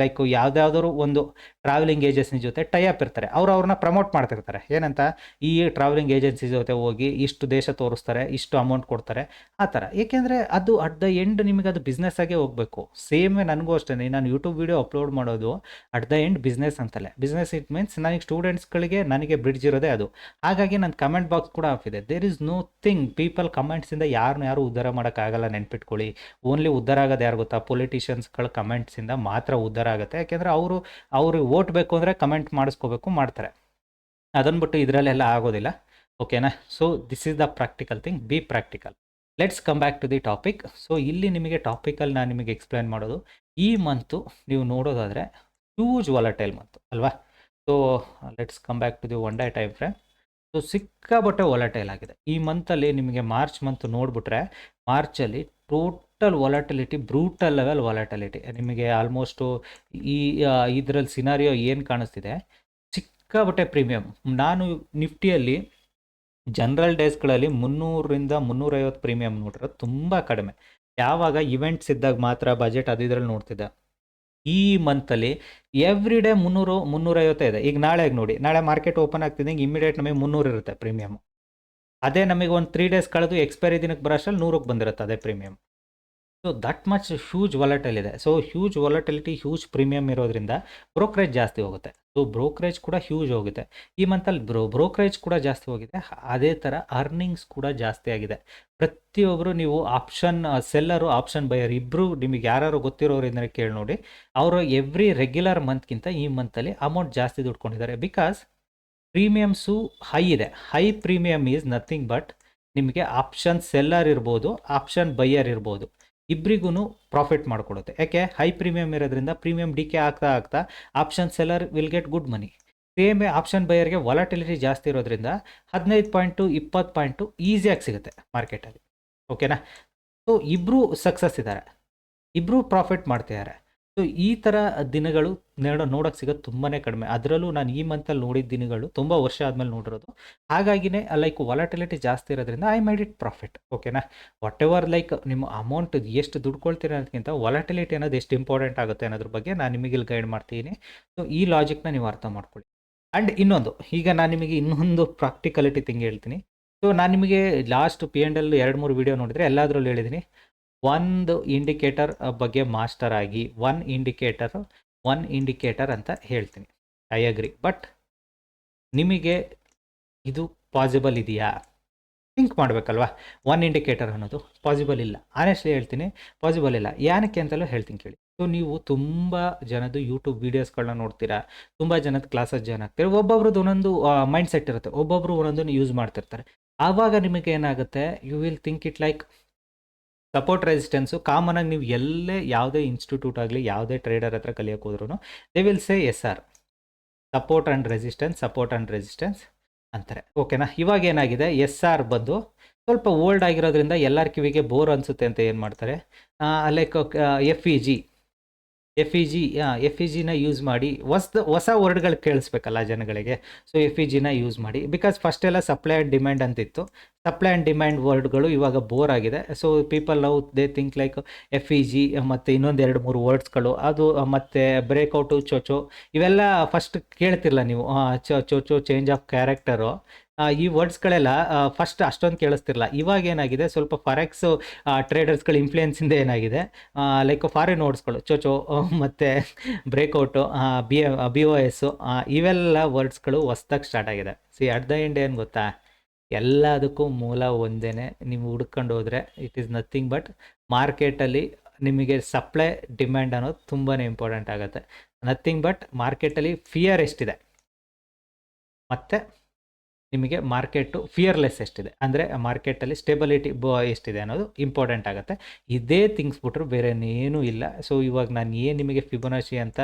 ಲೈಕ್ ಯಾವುದಾದ್ರೂ ಒಂದು ಟ್ರಾವೆಲಿಂಗ್ ಏಜೆನ್ಸಿ ಜೊತೆ ಟೈಅಪ್ ಇರ್ತಾರೆ. ಅವ್ರನ್ನ ಪ್ರಮೋಟ್ ಮಾಡ್ತಿರ್ತಾರೆ. ಏನಂತ, ಈ ಟ್ರಾವೆಲಿಂಗ್ ಏಜೆನ್ಸಿ ಜೊತೆ ಹೋಗಿ ಇಷ್ಟು ದೇಶ ತೋರಿಸ್ತಾರೆ, ಇಷ್ಟು ಅಮೌಂಟ್ ಕೊಡ್ತಾರೆ, ಆ ಥರ. ಏಕೆಂದರೆ ಅದು ಅಟ್ ದ ಎಂಡ್ ನಿಮಗೆ ಅದು ಬಿಸ್ನೆಸ್ ಆಗೇ ಹೋಗಬೇಕು. ಸೇಮ್ ನನಗೂ ಅಷ್ಟೇ, ನಾನು ಯೂಟ್ಯೂಬ್ ವೀಡಿಯೋ ಅಪ್ಲೋಡ್ ಮಾಡೋದು ಅಟ್ ದ ಎಂಡ್ ಬಿಸ್ನೆಸ್ ಅಂತಲೇ. ಬಿಸ್ನೆಸ್ ಇಟ್ ಮೀನ್ಸ್ ನನಗೆ ಸ್ಟೂಡೆಂಟ್ಸ್ಗಳಿಗೆ ನನಗೆ ಬ್ರಿಡ್ಜ್ ಇರೋದೇ ಅದು. ಹಾಗಾಗಿ ನನ್ನ ಕಮೆಂಟ್ ಬಾಕ್ಸ್ ಕೂಡ ಆಫ್ ಇದೆ. There is no thing, people ಕಮೆಂಟ್ಸಿಂದ ಯಾರು ಉದ್ಧಾರ ಮಾಡೋಕ್ಕಾಗಲ್ಲ, ನೆನ್ಪಿಟ್ಕೊಳ್ಳಿ. ಓನ್ಲಿ ಉದ್ಧಾರ ಆಗೋದು ಯಾರು ಗೊತ್ತಾ, ಪೊಲಿಟಿಷಿಯನ್ಸ್ಗಳ ಕಮೆಂಟ್ಸಿಂದ ಮಾತ್ರ ಉದ್ಧಾರ ಆಗುತ್ತೆ. ಯಾಕೆಂದರೆ ಅವರು ವೋಟ್ ಬೇಕು ಅಂದರೆ ಕಮೆಂಟ್ ಮಾಡಿಸ್ಕೋಬೇಕು, ಮಾಡ್ತಾರೆ. ಅದನ್ನು ಬಿಟ್ಟು ಇದರಲ್ಲೆಲ್ಲ ಆಗೋದಿಲ್ಲ. ಓಕೆನಾ? So this is the practical thing. Be practical. Let's come back to the topic. So ಇಲ್ಲಿ ನಿಮಗೆ ಟಾಪಿಕಲ್ಲಿ ನಾನು ನಿಮಗೆ ಎಕ್ಸ್ಪ್ಲೈನ್ ಮಾಡೋದು, ಈ ಮಂತು ನೀವು ನೋಡೋದಾದರೆ ಹ್ಯೂಜ್ ವಾಲಟೈಲ್ ಮಂತು ಅಲ್ವಾ? So let's come back to the one day time frame. So ಸಿಕ್ಕಾಬಟ್ಟೆ ವಾಲಟೈಲ್ ಆಗಿದೆ ಈ ಮಂತಲ್ಲಿ. ನಿಮಗೆ ಮಾರ್ಚ್ ಮಂತ್ ನೋಡಿಬಿಟ್ರೆ, ಮಾರ್ಚಲ್ಲಿ total volatility, brutal level volatility ನಿಮಗೆ ಆಲ್ಮೋಸ್ಟು ಇದರಲ್ಲಿ ಸಿನಾರಿಯೋ ಏನು ಕಾಣಿಸ್ತಿದೆ, ಸಿಕ್ಕಾಬಟ್ಟೆ ಪ್ರೀಮಿಯಮ್. ನಾನು ನಿಫ್ಟಿಯಲ್ಲಿ ಜನರಲ್ ಡೇಸ್ಗಳಲ್ಲಿ 300ರಿಂದ 350 ಪ್ರೀಮಿಯಮ್ ನೋಡಿರೋದು ತುಂಬ ಕಡಿಮೆ. ಯಾವಾಗ ಇವೆಂಟ್ಸ್ ಇದ್ದಾಗ ಮಾತ್ರ ಬಜೆಟ್ ಅದು ಇದರಲ್ಲಿ ನೋಡ್ತಿದ್ದೆ. ಈ ಮಂತಲ್ಲಿ ಎವ್ರಿ ಡೇ 300-350 ಇದೆ. ಈಗ ನಾಳೆಗೆ ನೋಡಿ, ನಾಳೆ ಮಾರ್ಕೆಟ್ ಓಪನ್ ಆಗ್ತಿದ್ದಂಗೆ ಇಮಿಡಿಯೇಟ್ ನಮಗೆ 300 ಇರುತ್ತೆ ಪ್ರೀಮಿಯಮ್. ಅದೇ ನಮಗೆ ಒಂದು 3 ಡೇಸ್ ಕಳೆದು ಎಕ್ಸ್ಪೈರಿ ದಿನಕ್ಕೆ ಬರೋಷ್ಟರಲ್ಲಿ 100ಕ್ಕೆ ಬಂದಿರುತ್ತೆ ಅದೇ premium. So that much huge volatile ಇದೆ. So huge volatility, huge premium ಇರೋದ್ರಿಂದ ಬ್ರೋಕರೇಜ್ ಜಾಸ್ತಿ ಹೋಗುತ್ತೆ. ಸೊ ಬ್ರೋಕರೇಜ್ ಕೂಡ ಹ್ಯೂಜ್ ಹೋಗುತ್ತೆ. ಈ ಮಂತಲ್ಲಿ ಬ್ರೋಕರೇಜ್ ಕೂಡ ಜಾಸ್ತಿ ಹೋಗಿದೆ. ಅದೇ ಥರ ಅರ್ನಿಂಗ್ಸ್ ಕೂಡ ಜಾಸ್ತಿ ಆಗಿದೆ. ಪ್ರತಿಯೊಬ್ಬರು ನೀವು ಆಪ್ಷನ್ ಸೆಲ್ಲರು, ಆಪ್ಷನ್ ಬಯರ್ ಇಬ್ಬರು ನಿಮಗೆ ಯಾರು ಗೊತ್ತಿರೋರಿಂದ ಕೇಳಿ ನೋಡಿ. ಅವರು ಎವ್ರಿ ರೆಗ್ಯುಲರ್ ಮಂತ್ಗಿಂತ ಈ ಮಂತಲ್ಲಿ ಅಮೌಂಟ್ ಜಾಸ್ತಿ ದುಡ್ಕೊಂಡಿದ್ದಾರೆ. ಬಿಕಾಸ್ ಪ್ರೀಮಿಯಮ್ಸು ಹೈ ಇದೆ. High premium is nothing but ನಿಮಗೆ ಆಪ್ಷನ್ ಸೆಲ್ಲರ್ ಇರ್ಬೋದು, ಆಪ್ಷನ್ ಬೈಯರ್ ಇರ್ಬೋದು, ಇಬ್ಬರಿಗೂ ಪ್ರಾಫಿಟ್ ಮಾಡಿಕೊಡುತ್ತೆ. ಯಾಕೆ? ಹೈ ಪ್ರೀಮಿಯಮ್ ಇರೋದ್ರಿಂದ ಪ್ರೀಮಿಯಮ್ ಡಿಕೆ ಆಗ್ತಾ ಆಗ್ತಾ option seller will get good money. Same option ಬೈಯರ್ಗೆ ವಾಲಟಿಲಿಟಿ ಜಾಸ್ತಿ ಇರೋದ್ರಿಂದ 15 ಪಾಯಿಂಟು 20 ಪಾಯಿಂಟು ಈಸಿಯಾಗಿ ಸಿಗುತ್ತೆ ಮಾರ್ಕೆಟಲ್ಲಿ. ಓಕೆನಾ? ಸೊ ಇಬ್ಬರು ಸಕ್ಸಸ್ ಇದ್ದಾರೆ, ಇಬ್ಬರು ಪ್ರಾಫಿಟ್ ಮಾಡ್ತಿದ್ದಾರೆ. ಸೊ ಈ ಥರ ದಿನಗಳು ನೋಡೋಕ್ಕೆ ಸಿಗೋದು ತುಂಬಾ ಕಡಿಮೆ. ಅದರಲ್ಲೂ ನಾನು ಈ ಮಂತಲ್ಲಿ ನೋಡಿದ ದಿನಗಳು ತುಂಬ ವರ್ಷ ಆದಮೇಲೆ ನೋಡಿರೋದು. ಹಾಗಾಗಿನೇ ಲೈಕ್ ವಾಲಟಿಲಿಟಿ ಜಾಸ್ತಿ ಇರೋದ್ರಿಂದ ಐ ಮೇಡ್ ಇಟ್ ಪ್ರಾಫಿಟ್. ಓಕೆನಾ? ವಾಟ್ ಎವರ್ ಲೈಕ್ ನಿಮ್ಮ ಅಮೌಂಟ್ ಎಷ್ಟು ದುಡ್ಕೊಳ್ತೀರ ಅನ್ನೋದಕ್ಕಿಂತ ವಾಲಟಿಲಿಟಿ ಅನ್ನೋದು ಎಷ್ಟು ಇಂಪಾರ್ಟೆಂಟ್ ಆಗುತ್ತೆ ಅನ್ನೋದ್ರ ಬಗ್ಗೆ ನಾನು ನಿಮಗೆ ಇಲ್ಲಿ ಗೈಡ್ ಮಾಡ್ತೀನಿ. ಸೊ ಈ ಲಾಜಿಕ್ನ ನೀವು ಅರ್ಥ ಮಾಡ್ಕೊಳ್ಳಿ. ಆ್ಯಂಡ್ ಇನ್ನೊಂದು, ಈಗ ನಾನು ನಿಮಗೆ ಇನ್ನೊಂದು ಪ್ರಾಕ್ಟಿಕಲಿಟಿ ಥಿಂಗ್ ಹೇಳ್ತೀನಿ. ಸೊ ನಾನು ನಿಮಗೆ ಲಾಸ್ಟ್ P&L 2-3 ವೀಡಿಯೋ ನೋಡಿದರೆ ಎಲ್ಲದರಲ್ಲೂ ಹೇಳಿದ್ದೀನಿ, ಒಂದು ಇಂಡಿಕೇಟರ್ ಬಗ್ಗೆ ಮಾಸ್ಟರ್ ಆಗಿ ಒನ್ ಇಂಡಿಕೇಟರ್ ಅಂತ ಹೇಳ್ತೀನಿ. I agree. ಬಟ್ ನಿಮಗೆ ಇದು ಪಾಸಿಬಲ್ ಇದೆಯಾ? ಥಿಂಕ್ ಮಾಡಬೇಕಲ್ವಾ. ಒನ್ ಇಂಡಿಕೇಟರ್ ಅನ್ನೋದು ಪಾಸಿಬಲ್ ಇಲ್ಲ. ಆನೆಸ್ಟ್ಲಿ ಹೇಳ್ತೀನಿ, ಪಾಸಿಬಲ್ ಇಲ್ಲ. ಏನಕ್ಕೆ ಅಂತಲೂ ಹೇಳ್ತೀನಿ ಕೇಳಿ. ಸೊ ನೀವು ತುಂಬ ಜನದ್ದು ಯೂಟ್ಯೂಬ್ ವೀಡಿಯೋಸ್ಗಳನ್ನ ನೋಡ್ತೀರಾ, ತುಂಬ ಜನದ ಕ್ಲಾಸಸ್ ಜಾಯ್ನ್ ಆಗ್ತೀರಾ. ಒಬ್ಬೊಬ್ರದ್ದು ಒಂದೊಂದು ಮೈಂಡ್ ಸೆಟ್ ಇರುತ್ತೆ, ಒಬ್ಬೊಬ್ರು ಒಂದೊಂದನ್ನು ಯೂಸ್ ಮಾಡ್ತಿರ್ತಾರೆ. ಆವಾಗ ನಿಮಗೆ ಏನಾಗುತ್ತೆ, you will think it like support resistance. ಕಾಮನಾಗಿ ನೀವು ಎಲ್ಲೇ ಯಾವುದೇ ಇನ್ಸ್ಟಿಟ್ಯೂಟ್ ಆಗಲಿ, ಯಾವುದೇ ಟ್ರೇಡರ್ ಹತ್ರ ಕಲಿಯೋಕೆ ಹೋದ್ರೂ they will say SR, support and resistance ಅಂತಾರೆ. ಓಕೆನಾ? ಇವಾಗ ಏನಾಗಿದೆ, SR ಬಂದು ಸ್ವಲ್ಪ ಓಲ್ಡ್ ಆಗಿರೋದ್ರಿಂದ ಎಲ್ಲರ ಕಿವಿಗೆ ಬೋರ್ ಅನಿಸುತ್ತೆ ಅಂತ ಏನು ಮಾಡ್ತಾರೆ, ಲೈಕ್ ಎಫ್ ಇ ಜಿನ ಯೂಸ್ ಮಾಡಿ ಹೊಸ ವರ್ಡ್ಗಳು ಕೇಳಿಸ್ಬೇಕಲ್ಲ ಜನಗಳಿಗೆ. ಸೊ FEGನ ಯೂಸ್ ಮಾಡಿ. ಬಿಕಾಸ್ ಫಸ್ಟೆಲ್ಲ ಸಪ್ಲೈ ಆ್ಯಂಡ್ ಡಿಮ್ಯಾಂಡ್ ಅಂತಿತ್ತು. ಸಪ್ಲೈ ಆ್ಯಂಡ್ ಡಿಮ್ಯಾಂಡ್ ವರ್ಡ್ಗಳು ಇವಾಗ ಬೋರ್ ಆಗಿದೆ. So people now they think like FEG ಮತ್ತು ಇನ್ನೊಂದು 2-3 ವರ್ಡ್ಸ್ಗಳು, ಅದು ಮತ್ತು ಬ್ರೇಕ್ಔಟು, ಚೋಚೋ, ಇವೆಲ್ಲ ಫಸ್ಟ್ ಕೇಳ್ತಿರಲ್ಲ ನೀವು. ಚೋಚೋ, ಚೇಂಜ್ ಆಫ್ ಕ್ಯಾರೆಕ್ಟರು, ಈ ವರ್ಡ್ಸ್ಗಳೆಲ್ಲ ಫಸ್ಟ್ ಅಷ್ಟೊಂದು ಕೇಳಿಸ್ತಿರಲ್ಲ. ಇವಾಗ ಏನಾಗಿದೆ, ಸ್ವಲ್ಪ ಫಾರೆಕ್ಸು ಟ್ರೇಡರ್ಸ್ಗಳ ಇನ್ಫ್ಲುಯೆನ್ಸಿಂದ ಏನಾಗಿದೆ, ಲೈಕ್ ಫಾರಿನ್ ವರ್ಡ್ಸ್ಗಳು ಚೋಚೋ ಮತ್ತು ಬ್ರೇಕ್ಔಟು, BOS, ಇವೆಲ್ಲ ವರ್ಡ್ಸ್ಗಳು ಹೊಸ್ದಾಗಿ ಸ್ಟಾರ್ಟ್ ಆಗಿದೆ. ಅಟ್ ದ ಎಂಡ್ ಏನು ಗೊತ್ತಾ, ಎಲ್ಲದಕ್ಕೂ ಮೂಲ ಒಂದೇ. ನೀವು ಹುಡ್ಕೊಂಡು ಹೋದರೆ ಇಟ್ ಈಸ್ ನಥಿಂಗ್ ಬಟ್ ಮಾರ್ಕೆಟಲ್ಲಿ ನಿಮಗೆ ಸಪ್ಲೈ ಡಿಮ್ಯಾಂಡ್ ಅನ್ನೋದು ತುಂಬಾ ಇಂಪಾರ್ಟೆಂಟ್ ಆಗುತ್ತೆ. ನಥಿಂಗ್ ಬಟ್ ಮಾರ್ಕೆಟಲ್ಲಿ ಫಿಯರ್ ಎಷ್ಟಿದೆ ಮತ್ತು ನಿಮಗೆ ಮಾರ್ಕೆಟು ಫಿಯರ್ಲೆಸ್ ಎಷ್ಟಿದೆ, ಅಂದರೆ ಮಾರ್ಕೆಟಲ್ಲಿ ಸ್ಟೆಬಿಲಿಟಿ ಎಷ್ಟಿದೆ ಅನ್ನೋದು ಇಂಪಾರ್ಟೆಂಟ್ ಆಗುತ್ತೆ. ಇದೇ ಥಿಂಗ್ಸ್ ಬಿಟ್ಟರು ಬೇರೆ ಏನೂ ಇಲ್ಲ. ಸೊ ಇವಾಗ ನಾನು ಏನು ನಿಮಗೆ ಫಿಬೊನಾಚಿ ಅಂತ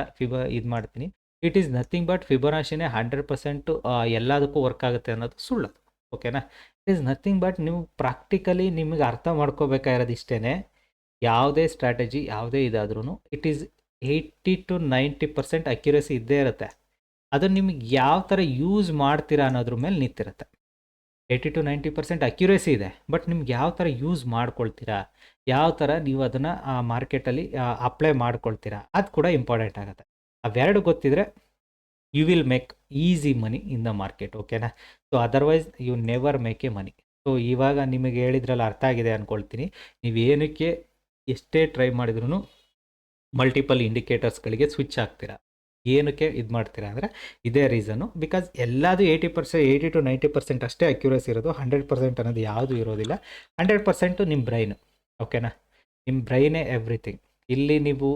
ಇದು ಮಾಡ್ತೀನಿ, ಇಟ್ ಈಸ್ ನಥಿಂಗ್ ಬಟ್ ಫಿಬೊನಾಚಿನೇ 100% ಎಲ್ಲದಕ್ಕೂ ವರ್ಕ್ ಆಗುತ್ತೆ ಅನ್ನೋದು ಸುಳ್ಳು. ಓಕೆನಾ? ಇಟ್ ಈಸ್ ನಥಿಂಗ್ ಬಟ್ ನೀವು ಪ್ರಾಕ್ಟಿಕಲಿ ನಿಮಗೆ ಅರ್ಥ ಮಾಡ್ಕೋಬೇಕಾಗಿರೋದು ಇಷ್ಟೇ. ಯಾವುದೇ ಸ್ಟ್ರಾಟಜಿ, ಯಾವುದೇ ಇದಾದ್ರೂ ಇಟ್ ಈಸ್ 80 to 90% ಅಕ್ಯುರಸಿ ಇದ್ದೇ ಇರುತ್ತೆ. ಅದನ್ನು ನಿಮಗೆ ಯಾವ ಥರ ಯೂಸ್ ಮಾಡ್ತೀರಾ ಅನ್ನೋದ್ರ ಮೇಲೆ ನಿಂತಿರುತ್ತೆ. 80 to 90% ಅಕ್ಯುರೇಸಿ ಇದೆ, ಬಟ್ ನಿಮ್ಗೆ ಯಾವ ಥರ ಯೂಸ್ ಮಾಡ್ಕೊಳ್ತೀರಾ, ಯಾವ ಥರ ನೀವು ಅದನ್ನು ಮಾರ್ಕೆಟಲ್ಲಿ ಅಪ್ಲೈ ಮಾಡ್ಕೊಳ್ತೀರಾ, ಅದು ಕೂಡ ಇಂಪಾರ್ಟೆಂಟ್ ಆಗುತ್ತೆ. ಅವೆರಡು ಗೊತ್ತಿದ್ರೆ you will make easy money in the market. ಓಕೆನಾ? So otherwise you never make a money. So ಇವಾಗ ನಿಮಗೆ ಹೇಳಿದ್ರಲ್ಲಿ ಅರ್ಥ ಆಗಿದೆ ಅಂದ್ಕೊಳ್ತೀನಿ. ನೀವೇನಕ್ಕೆ ಎಷ್ಟೇ ಟ್ರೈ ಮಾಡಿದ್ರೂ ಮಲ್ಟಿಪಲ್ ಇಂಡಿಕೇಟರ್ಸ್ಗಳಿಗೆ ಸ್ವಿಚ್ ಆಗ್ತೀರಾ. ಏನಕ್ಕೆ ಇದು ಮಾಡ್ತೀರಾ ಅಂದರೆ ಇದೇ ರೀಸನ್ನು. ಬಿಕಾಸ್ ಎಲ್ಲದು 80 to 90% ಅಷ್ಟೇ ಅಕ್ಯುರೇಸಿ ಇರೋದು. 100% ಅನ್ನೋದು ಯಾವುದೂ ಇರೋದಿಲ್ಲ. 100% ನಿಮ್ಮ ಬ್ರೈನು. ಓಕೆನಾ? ನಿಮ್ಮ ಬ್ರೈನೇ ಎವ್ರಿಥಿಂಗ್. ಇಲ್ಲಿ ನೀವು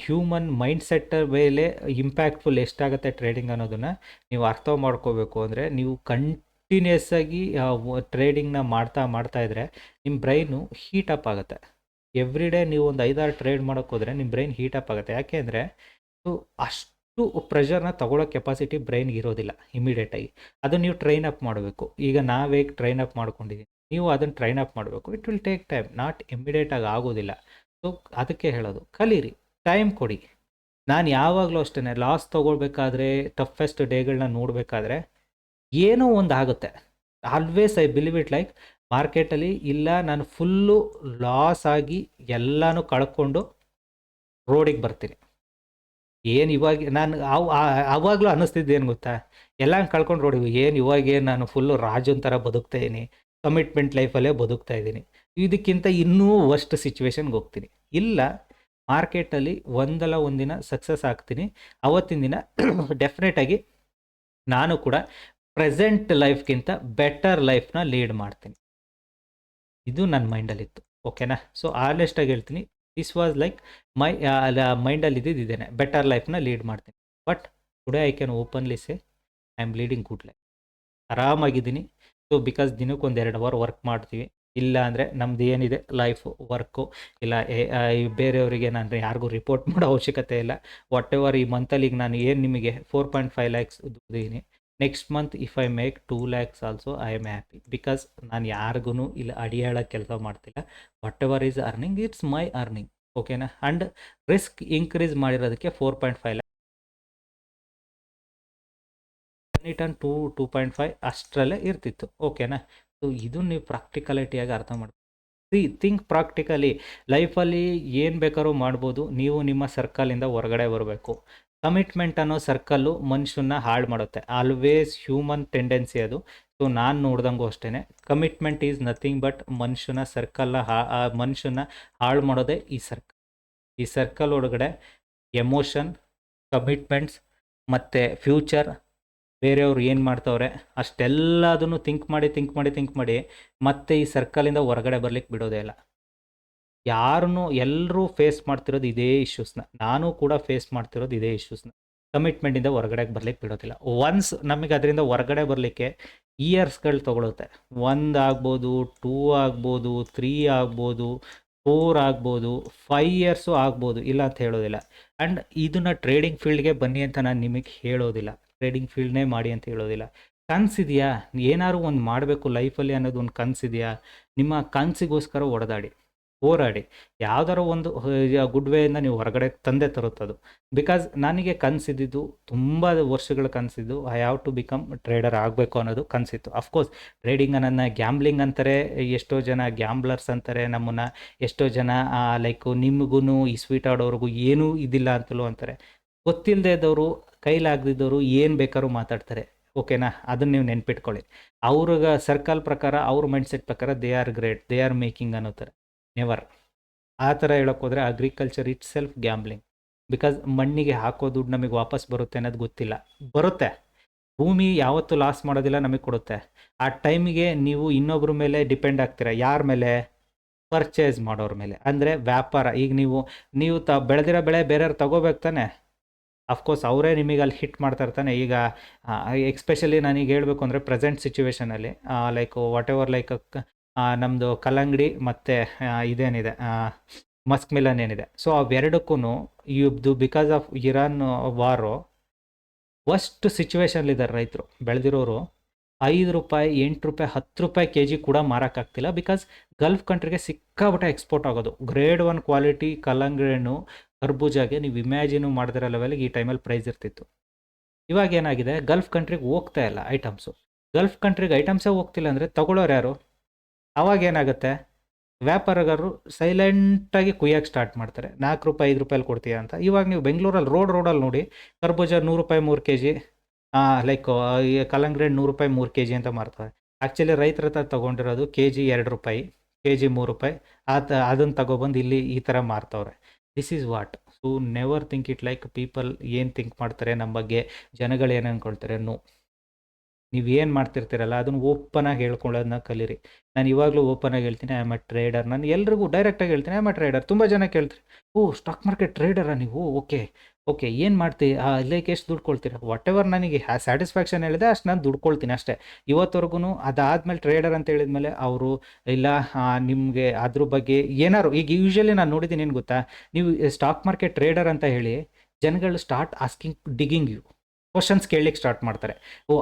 ಹ್ಯೂಮನ್ ಮೈಂಡ್ಸೆಟ್ ಮೇಲೆ ಇಂಪ್ಯಾಕ್ಟ್ಫುಲ್ ಎಷ್ಟಾಗುತ್ತೆ ಟ್ರೇಡಿಂಗ್ ಅನ್ನೋದನ್ನು ನೀವು ಅರ್ಥ ಮಾಡ್ಕೋಬೇಕು. ಅಂದರೆ ನೀವು ಕಂಟಿನ್ಯೂಸ್ ಆಗಿ ಟ್ರೇಡಿಂಗ್ನ ಮಾಡ್ತಾ ಇದ್ದರೆ ನಿಮ್ಮ ಬ್ರೈನು ಹೀಟಪ್ ಆಗುತ್ತೆ. ಎವ್ರಿ ಡೇ ನೀವು ಒಂದು 5-6 ಟ್ರೇಡ್ ಮಾಡೋಕ್ಕೆ ಹೋದರೆ ನಿಮ್ಮ ಬ್ರೈನ್ ಹೀಟಪ್ ಆಗುತ್ತೆ. ಯಾಕೆ ಅಂದರೆ ಅಷ್ಟು ಪ್ರೆಷರ್ನ ತಗೊಳ್ಳೋ ಕೆಪಾಸಿಟಿ ಬ್ರೈನ್ಗೆ ಇರೋದಿಲ್ಲ ಇಮಿಡಿಯೇಟಾಗಿ. ಅದನ್ನು ನೀವು ಟ್ರೈನ್ ಅಪ್ ಮಾಡಬೇಕು. ಈಗ ನಾವೇ ಟ್ರೈನ್ ಅಪ್ ಮಾಡ್ಕೊಂಡಿದ್ದೀವಿ, ನೀವು ಅದನ್ನು ಟ್ರೈನ್ ಅಪ್ ಮಾಡಬೇಕು. It will take time, not ಇಮಿಡಿಯೇಟಾಗಿ ಆಗೋದಿಲ್ಲ. ಸೊ ಅದಕ್ಕೆ ಹೇಳೋದು, ಕಲೀರಿ, ಟೈಮ್ ಕೊಡಿ. ನಾನು ಯಾವಾಗಲೂ ಅಷ್ಟೇ ಲಾಸ್ ತೊಗೊಳ್ಬೇಕಾದ್ರೆ, ಟಫೆಸ್ಟ್ ಡೇಗಳನ್ನ ನೋಡಬೇಕಾದ್ರೆ ಏನೋ ಒಂದು ಆಗುತ್ತೆ. Always I believe it like ಮಾರ್ಕೆಟಲ್ಲಿ ಇಲ್ಲ ನಾನು ಫುಲ್ಲು ಲಾಸ್ ಆಗಿ ಎಲ್ಲನೂ ಕಳ್ಕೊಂಡು ರೋಡಿಗೆ ಬರ್ತೀನಿ. ಏನು ಇವಾಗ ನಾನು ಆವಾಗಲೂ ಅನ್ನಿಸ್ತಿದ್ದು ಏನು ಗೊತ್ತಾ, ಎಲ್ಲ ಕಳ್ಕೊಂಡು ರೋಡಿಗೆ ಏನು ಇವಾಗೇನು ನಾನು ಫುಲ್ಲು ರಾಜನ್ ಥರ ಬದುಕ್ತಾ ಇದ್ದೀನಿ, ಕಮಿಟ್ಮೆಂಟ್ ಲೈಫಲ್ಲೇ ಬದುಕ್ತಾ ಇದ್ದೀನಿ. ಇದಕ್ಕಿಂತ ಇನ್ನೂ ವರ್ಸ್ಟ್ ಸಿಚುವೇಶನ್ಗೆ ಹೋಗ್ತೀನಿ. ಇಲ್ಲ ಮಾರ್ಕೆಟಲ್ಲಿ ಒಂದಲ್ಲ ಒಂದಿನ ಸಕ್ಸಸ್ ಆಗ್ತೀನಿ, ಅವತ್ತಿನ ದಿನ ಡೆಫಿನೆಟಾಗಿ ನಾನು ಕೂಡ ಪ್ರೆಸೆಂಟ್ ಲೈಫ್ಗಿಂತ ಬೆಟರ್ ಲೈಫ್ನ ಲೀಡ್ ಮಾಡ್ತೀನಿ. ಇದು ನನ್ನ ಮೈಂಡಲ್ಲಿತ್ತು. ಓಕೆನಾ? ಸೊ ಆನೆಸ್ಟಾಗಿ ಹೇಳ್ತೀನಿ, ದಿಸ್ ವಾಸ್ ಲೈಕ್ ಮೈಂಡಲ್ಲಿ ಇದ್ದೇನೆ, ಬೆಟರ್ ಲೈಫ್ನ ಲೀಡ್ ಮಾಡ್ತೀನಿ. But today I can openly say I am leading good life. ಆರಾಮಾಗಿದ್ದೀನಿ. ಸೊ ಬಿಕಾಸ್ ದಿನಕ್ಕೆ 1-2 ಅವರ್ ವರ್ಕ್ ಮಾಡ್ತೀವಿ. ಇಲ್ಲ ಅಂದರೆ ನಮ್ದು ಏನಿದೆ ಲೈಫು ವರ್ಕು ಇಲ್ಲ ಬೇರೆಯವರಿಗೆ ನಾನು ಯಾರಿಗೂ ರಿಪೋರ್ಟ್ ಮಾಡೋ ಅವಶ್ಯಕತೆ ಇಲ್ಲ. ವಾಟ್ ಎವರ್ ಈ ಮಂತಲ್ಲಿ ಈಗ ನಾನು ಏನು ನಿಮಗೆ 4.5 lakhs ದುಡ್ದಿದ್ದೀನಿ. Next month if I make 2 lakhs also I am happy. Because ನಾನು ಯಾರಿಗೂ ಇಲ್ಲ ಅಡಿಯಾಳಕ್ಕೆ ಕೆಲಸ ಮಾಡ್ತಿಲ್ಲ. Whatever is earning it's my earning. ಓಕೆನಾ? ಆ್ಯಂಡ್ ರಿಸ್ಕ್ ಇನ್ಕ್ರೀಸ್ ಮಾಡಿರೋದಕ್ಕೆ 4.5 lakh ರಿಟರ್ನ್ 2.5 ಅಷ್ಟರಲ್ಲೇ ಇರ್ತಿತ್ತು. ಓಕೆನಾ? ಸೊ ಇದು ನೀವು ಪ್ರಾಕ್ಟಿಕಲಿಟಿಯಾಗಿ ಅರ್ಥ ಮಾಡ್ಬೇಕು. Think practically. ಲೈಫಲ್ಲಿ ಏನು ಬೇಕಾದ್ರೂ ಮಾಡ್ಬೋದು. ನೀವು ನಿಮ್ಮ ಸರ್ಕಲಿಂದ ಹೊರಗಡೆ ಬರಬೇಕು. ಕಮಿಟ್ಮೆಂಟ್ ಅನ್ನೋ ಸರ್ಕಲ್ಲು ಮನುಷ್ಯನ ಹಾಳು ಮಾಡುತ್ತೆ. ಆಲ್ವೇಸ್ ಹ್ಯೂಮನ್ ಟೆಂಡೆನ್ಸಿ ಅದು. ಸೊ ನಾನು ನೋಡ್ದಂಗೂ ಅಷ್ಟೇ, ಕಮಿಟ್ಮೆಂಟ್ ಈಸ್ ನಥಿಂಗ್ ಬಟ್ ಮನುಷ್ಯನ ಸರ್ಕಲ್ನ ಮನುಷ್ಯನ ಹಾಳು ಮಾಡೋದೇ ಈ ಸರ್ಕಲ್. ಈ ಸರ್ಕಲ್ ಒಳಗಡೆ ಎಮೋಷನ್, ಕಮಿಟ್ಮೆಂಟ್ಸ್ ಮತ್ತು ಫ್ಯೂಚರ್, ಬೇರೆಯವ್ರು ಏನು ಮಾಡ್ತವ್ರೆ ಅಷ್ಟೆಲ್ಲದನ್ನು ಥಿಂಕ್ ಮಾಡಿ ಮತ್ತೆ ಈ ಸರ್ಕಲಿಂದ ಹೊರಗಡೆ ಬರ್ಲಿಕ್ಕೆ ಬಿಡೋದೇ ಇಲ್ಲ. ಎಲ್ಲರೂ ಫೇಸ್ ಮಾಡ್ತಿರೋದು ಇದೇ ಇಶ್ಯೂಸ್ನ. ನಾನು ಕೂಡ ಫೇಸ್ ಮಾಡ್ತಿರೋದು ಇದೇ ಇಶ್ಯೂಸ್ನ. ಕಮಿಟ್ಮೆಂಟಿಂದ ಹೊರಗಡೆ ಬರ್ಲಿಕ್ಕೆ ಬಿಡೋದಿಲ್ಲ. ಒನ್ಸ್ ನಮಗೆ ಅದರಿಂದ ಹೊರಗಡೆ ಬರಲಿಕ್ಕೆ ಇಯರ್ಸ್ಗಳು ತೊಗೊಳುತ್ತೆ. 1 ಆಗ್ಬೋದು, 2 ಆಗ್ಬೋದು, 3 ಆಗ್ಬೋದು, 4 ಆಗ್ಬೋದು, 5 years ಆಗ್ಬೋದು, ಇಲ್ಲ ಅಂತ ಹೇಳೋದಿಲ್ಲ. ಆ್ಯಂಡ್ ಇದನ್ನು ಟ್ರೇಡಿಂಗ್ ಫೀಲ್ಡ್ಗೆ ಬನ್ನಿ ಅಂತ ನಾನು ನಿಮಗೆ ಹೇಳೋದಿಲ್ಲ. ಟ್ರೇಡಿಂಗ್ ಫೀಲ್ಡ್ನೇ ಮಾಡಿ ಅಂತ ಹೇಳೋದಿಲ್ಲ. ಕನಸಿದೆಯಾ, ಏನಾದ್ರು ಒಂದು ಮಾಡಬೇಕು ಲೈಫಲ್ಲಿ ಅನ್ನೋದು ಒಂದು ಕನಸಿದೆಯಾ, ನಿಮ್ಮ ಕನಸಿಗೋಸ್ಕರ ಹೋರಾಡಿ. ಯಾವ್ದಾರ ಒಂದು ಗುಡ್ ವೇಯಿಂದ ನೀವು ಹೊರಗಡೆ ತಂದೆ ತರುತ್ತದು. ಬಿಕಾಸ್ ನನಗೆ ಕನಸಿದ್ದು ತುಂಬ ವರ್ಷಗಳ ಕನಸಿದ್ದು I have to become trader ಆಗಬೇಕು ಅನ್ನೋದು ಕನಸಿತ್ತು. ಅಫ್ಕೋರ್ಸ್ ಟ್ರೇಡಿಂಗ್ ನನ್ನ ಗ್ಯಾಮ್ಲಿಂಗ್ ಅಂತಾರೆ, ಎಷ್ಟೋ ಜನ ಗ್ಯಾಮ್ಬ್ಲರ್ಸ್ ಅಂತಾರೆ ನಮ್ಮನ್ನು, ಎಷ್ಟೋ ಜನ ಲೈಕ್ ನಿಮಗೂ ಈ ಸ್ವೀಟ್ ಆಡೋರ್ಗೂ ಏನೂ ಇದಿಲ್ಲ ಅಂತಲೂ ಅಂತಾರೆ. ಗೊತ್ತಿಲ್ಲದೆ ಇದ್ದವರು, ಕೈಲಾಗದಿದ್ದವರು ಏನು ಬೇಕಾದ್ರೂ ಮಾತಾಡ್ತಾರೆ. ಓಕೆನಾ? ಅದನ್ನು ನೀವು ನೆನ್ಪಿಟ್ಕೊಳ್ಳಿ. ಅವ್ರಿಗೆ ಸರ್ಕಲ್ ಪ್ರಕಾರ, ಅವ್ರ ಮೈಂಡ್ಸೆಟ್ ಪ್ರಕಾರ they are great, they are making ಅನ್ನೋತಾರೆ. ನೆವರ್. ಆ ಥರ ಹೇಳೋಕೆ ಹೋದರೆ agriculture itself gambling. Because ಮಣ್ಣಿಗೆ ಹಾಕೋ ದುಡ್ಡು ನಮಗೆ ವಾಪಸ್ ಬರುತ್ತೆ ಅನ್ನೋದು ಗೊತ್ತಿಲ್ಲ. ಬರುತ್ತೆ, ಭೂಮಿ ಯಾವತ್ತೂ ಲಾಸ್ ಮಾಡೋದಿಲ್ಲ, ನಮಗೆ ಕೊಡುತ್ತೆ. ಆ ಟೈಮಿಗೆ ನೀವು ಇನ್ನೊಬ್ಬರ ಮೇಲೆ ಡಿಪೆಂಡ್ ಆಗ್ತೀರಾ. ಯಾರ ಮೇಲೆ? ಪರ್ಚೇಸ್ ಮಾಡೋರ ಮೇಲೆ. ಅಂದರೆ ವ್ಯಾಪಾರ. ಈಗ ನೀವು ಬೆಳೆದಿರೋ ಬೆಳೆ ಬೇರೆಯವ್ರು ತಗೋಬೇಕು ತಾನೆ. ಅಫ್ಕೋರ್ಸ್ ಅವರೇ ನಿಮಗೆ ಅಲ್ಲಿ ಹಿಟ್ ಮಾಡ್ತಾ ಇರ್ತಾನೆ. ಈಗ ಎಕ್ಸ್ಪೆಷಲಿ ನನಗೆ ಹೇಳಬೇಕು ಅಂದರೆ ಪ್ರೆಸೆಂಟ್ ಸಿಚುವೇಷನಲ್ಲಿ ಲೈಕ್ ವಾಟ್ ಎವರ್ ಲೈಕ್ ನಮ್ಮದು ಕಲ್ಲಂಗಡಿ ಮತ್ತು ಇದೇನಿದೆ ಮಸ್ಕ್ ಮಿಲನ್ ಏನಿದೆ, ಸೊ ಅವೆರಡಕ್ಕೂ ಇದು ಬಿಕಾಸ್ ಆಫ್ ಇರಾನ್ ವಾರು ವರ್ಸ್ಟ್ ಸಿಚುವೇಷನ್ಲಿದ್ದಾರೆ ರೈತರು. ಬೆಳೆದಿರೋರು ₹5, ₹8, ₹10 kg ಕೂಡ ಮಾರೋಕ್ಕಾಗ್ತಿಲ್ಲ. ಬಿಕಾಸ್ ಗಲ್ಫ್ ಕಂಟ್ರಿಗೆ ಸಿಕ್ಕಾಬಿಟ್ಟೆ ಎಕ್ಸ್ಪೋರ್ಟ್ ಆಗೋದು. ಗ್ರೇಡ್ 1 ಕ್ವಾಲಿಟಿ ಕಲ್ಲಂಗಡಿ ಹಣ್ಣು, ಕರ್ಬೂಜಾಗೆ ನೀವು ಇಮ್ಯಾಜಿನು ಮಾಡಿದಿರೋ ಲೆವೆಲ್ಗೆ ಈ ಟೈಮಲ್ಲಿ ಪ್ರೈಸ್ ಇರ್ತಿತ್ತು. ಇವಾಗ ಏನಾಗಿದೆ, ಗಲ್ಫ್ ಕಂಟ್ರಿಗೆ ಹೋಗ್ತಾ ಇಲ್ಲ ಐಟಮ್ಸು. ಗಲ್ಫ್ ಕಂಟ್ರಿಗೆ ಐಟಮ್ಸೇ ಹೋಗ್ತಿಲ್ಲ ಅಂದರೆ ತಗೊಳ್ಳೋರು ಯಾರು? ಅವಾಗ ಏನಾಗುತ್ತೆ, ವ್ಯಾಪಾರಗಾರರು ಸೈಲೆಂಟಾಗಿ ಕುಯ್ಯೋಕ್ಕೆ ಸ್ಟಾರ್ಟ್ ಮಾಡ್ತಾರೆ. ₹4, ₹5 ಕೊಡ್ತೀಯ ಅಂತ. ಇವಾಗ ನೀವು ಬೆಂಗಳೂರಲ್ಲಿ ರೋಡಲ್ಲಿ ನೋಡಿ, ಕರ್ಬೂಜ ₹100 3 kg, ಲೈಕ್ ಕಲ್ಲಂಗಡಿ ಹಣ್ಣು ₹100 3 kg ಅಂತ ಮಾರ್ತಾರೆ. ಆ್ಯಕ್ಚುಲಿ ರೈತರ ಹತ್ರ ತೊಗೊಂಡಿರೋದು kg ₹2, kg ₹3, ಅದನ್ನು ತಗೊಬಂದು ಇಲ್ಲಿ ಈ ಥರ ಮಾರ್ತವ್ರೆ. This is what. So never think it like people ಏನು ಥಿಂಕ್ ಮಾಡ್ತಾರೆ ನಮ್ಮ ಬಗ್ಗೆ, ಜನಗಳು ಏನು ಅಂದ್ಕೊಳ್ತಾರೆ. ನೋ, ನೀವೇನು ಮಾಡ್ತಿರ್ತೀರಲ್ಲ ಅದನ್ನು ಓಪನಾಗಿ ಹೇಳ್ಕೊಳ್ಳೋದನ್ನ ಕಲೀರಿ. ನಾನು ಇವಾಗಲೂ ಓಪನಾಗಿ ಹೇಳ್ತೀನಿ, ಐ ಆಮ್ ಅ ಟ್ರೇಡರ್. ನಾನು ಎಲ್ರಿಗೂ ಡೈರೆಕ್ಟಾಗಿ ಹೇಳ್ತೀನಿ, ಐ ಆಮ್ ಅ ಟ್ರೇಡರ್. ತುಂಬ ಜನ ಕೇಳ್ತಾರೆ, ಸ್ಟಾಕ್ ಮಾರ್ಕೆಟ್ ಟ್ರೇಡರಾ ನೀವು? ಓಕೆ ಏನು ಮಾಡ್ತೀವಿ, ಲೈಕ್ ಎಷ್ಟು ದುಡ್ಕೊಳ್ತೀರಾ? ವಾಟ್ ಎವರ್ ನನಗೆ ಸ್ಯಾಟಿಸ್ಫ್ಯಾಕ್ಷನ್ ಹೇಳಿದೆ ಅಷ್ಟು ನಾನು ದುಡ್ಕೊಳ್ತೀನಿ ಅಷ್ಟೇ. ಇವತ್ತವರೆಗೂ ಅದಾದಮೇಲೆ ಟ್ರೇಡರ್ ಅಂತ ಹೇಳಿದ್ಮೇಲೆ ಅವರು ಇಲ್ಲ ನಿಮಗೆ ಅದ್ರ ಬಗ್ಗೆ ಏನಾರು, ಈಗ ಯೂಶ್ವಲಿ ನಾನು ನೋಡಿದ್ದೀನಿ, ಏನು ಗೊತ್ತಾ, ನೀವು ಸ್ಟಾಕ್ ಮಾರ್ಕೆಟ್ ಟ್ರೇಡರ್ ಅಂತ ಹೇಳಿ ಜನಗಳು start asking digging you questions ಕೇಳಲಿಕ್ಕೆ ಸ್ಟಾರ್ಟ್ ಮಾಡ್ತಾರೆ.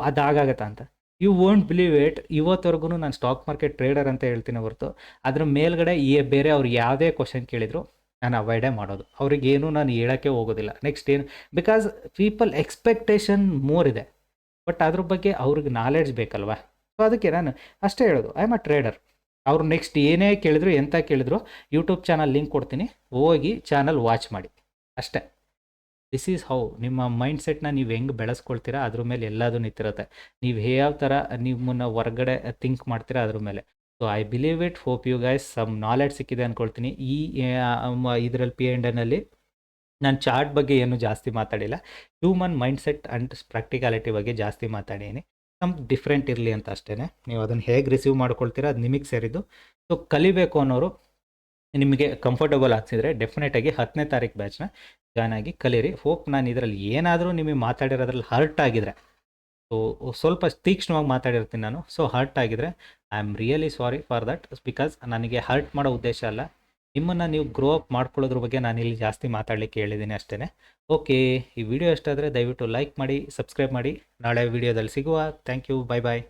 ಅದಾಗತ್ತಾ ಅಂತ. ಯು ವೋಂಟ್ ಬಿಲೀವ್ ಇಟ್, ಇವತ್ತವರೆಗೂ ನಾನು ಸ್ಟಾಕ್ ಮಾರ್ಕೆಟ್ ಟ್ರೇಡರ್ ಅಂತ ಹೇಳ್ತೀನಿ ಹೊರತು ಅದ್ರ ಮೇಲ್ಗಡೆ ಬೇರೆ ಅವ್ರು ಯಾವುದೇ ಕ್ವಶನ್ ಕೇಳಿದ್ರು ನಾನು ಅವಾಯ್ಡೇ ಮಾಡೋದು. ಅವ್ರಿಗೇನು ನಾನು ಹೇಳೋಕ್ಕೆ ಹೋಗೋದಿಲ್ಲ. ನೆಕ್ಸ್ಟ್ ಏನು, ಬಿಕಾಸ್ ಪೀಪಲ್ ಎಕ್ಸ್ಪೆಕ್ಟೇಷನ್ ಮೋರ್ ಇದೆ, ಬಟ್ ಅದ್ರ ಬಗ್ಗೆ ಅವ್ರಿಗೆ ನಾಲೆಡ್ಜ್ ಬೇಕಲ್ವಾ. ಸೊ ಅದಕ್ಕೆ ನಾನು ಅಷ್ಟೇ ಹೇಳೋದು, ಐ ಆಮ್ ಅ ಟ್ರೇಡರ್. ಅವ್ರು ನೆಕ್ಸ್ಟ್ ಏನೇ ಕೇಳಿದ್ರು, ಎಂತ ಕೇಳಿದ್ರು, ಯೂಟ್ಯೂಬ್ ಚಾನಲ್ ಲಿಂಕ್ ಕೊಡ್ತೀನಿ, ಹೋಗಿ ಚಾನಲ್ ವಾಚ್ ಮಾಡಿ ಅಷ್ಟೇ. ದಿಸ್ ಈಸ್ ಹೌ ನಿಮ್ಮ ಮೈಂಡ್ಸೆಟ್ನ ನೀವು ಹೆಂಗೆ ಬೆಳೆಸ್ಕೊಳ್ತೀರಾ ಅದ್ರ ಮೇಲೆ ಎಲ್ಲದೂ ನಿಂತಿರುತ್ತೆ. ನೀವು ಯಾವ ಥರ ನಿಮ್ಮನ್ನು ಹೊರಗಡೆ ಥಿಂಕ್ ಮಾಡ್ತೀರಾ ಅದ್ರ ಮೇಲೆ. So I believe it, hope you guys some knowledge ಸಿಕ್ಕಿದೆ ಅಂದ್ಕೊಳ್ತೀನಿ. ಈ ಇದರಲ್ಲಿ P&Nನಲ್ಲಿ ನಾನು ಚಾರ್ಟ್ ಬಗ್ಗೆ ಏನು ಜಾಸ್ತಿ ಮಾತಾಡಿಲ್ಲ, ಹ್ಯೂಮನ್ ಮೈಂಡ್ಸೆಟ್ ಆ್ಯಂಡ್ ಪ್ರಾಕ್ಟಿಕಾಲಿಟಿ ಬಗ್ಗೆ ಜಾಸ್ತಿ ಮಾತಾಡೀನಿ. ಸಮ್ ಡಿಫ್ರೆಂಟ್ ಇರಲಿ ಅಂತ ಅಷ್ಟೇ. ನೀವು ಅದನ್ನು ಹೇಗೆ ರಿಸೀವ್ ಮಾಡ್ಕೊಳ್ತೀರಾ ಅದು ನಿಮಗೆ ಸೇರಿದ್ದು. ಸೊ ಕಲಿಬೇಕು ಅನ್ನೋರು, ನಿಮಗೆ ಕಂಫರ್ಟಬಲ್ ಆಗ್ತಿದ್ರೆ ಡೆಫಿನೆಟಾಗಿ 10ನೇ ತಾರೀಕು ಬ್ಯಾಚ್ನ ಜಾಯ್ನ್ ಆಗಿ ಕಲೀರಿ. ಹೋಪ್ ನಾನು ಇದರಲ್ಲಿ ಏನಾದರೂ ನಿಮಗೆ ಮಾತಾಡಿರೋದ್ರಲ್ಲಿ ಹರ್ಟ್ ಆಗಿದ್ರೆ, ಸೊ ಸ್ವಲ್ಪ ತೀಕ್ಷ್ಣವಾಗಿ ಮಾತಾಡಿರ್ತೀನಿ ನಾನು, ಸೊ ಹರ್ಟ್ ಆಗಿದ್ರೆ I am really sorry for that. Because ನನಗೆ ಹರ್ಟ್ ಮಾಡೋ ಉದ್ದೇಶ ಅಲ್ಲ, ನಿಮ್ಮನ್ನು ನೀವು ಗ್ರೋ ಅಪ್ ಮಾಡ್ಕೊಳ್ಳೋದ್ರ ಬಗ್ಗೆ ನಾನು ಇಲ್ಲಿ ಜಾಸ್ತಿ ಮಾತಾಡಲಿಕ್ಕೆ ಹೇಳಿದ್ದೀನಿ ಅಷ್ಟೇ. ಓಕೆ, ಈ ವಿಡಿಯೋ ಇಷ್ಟ ಆದರೆ ದಯವಿಟ್ಟು ಲೈಕ್ ಮಾಡಿ, ಸಬ್ಸ್ಕ್ರೈಬ್ ಮಾಡಿ. ನಾಳೆ ವಿಡಿಯೋದಲ್ಲಿ ಸಿಗುವ. Thank you, bye bye.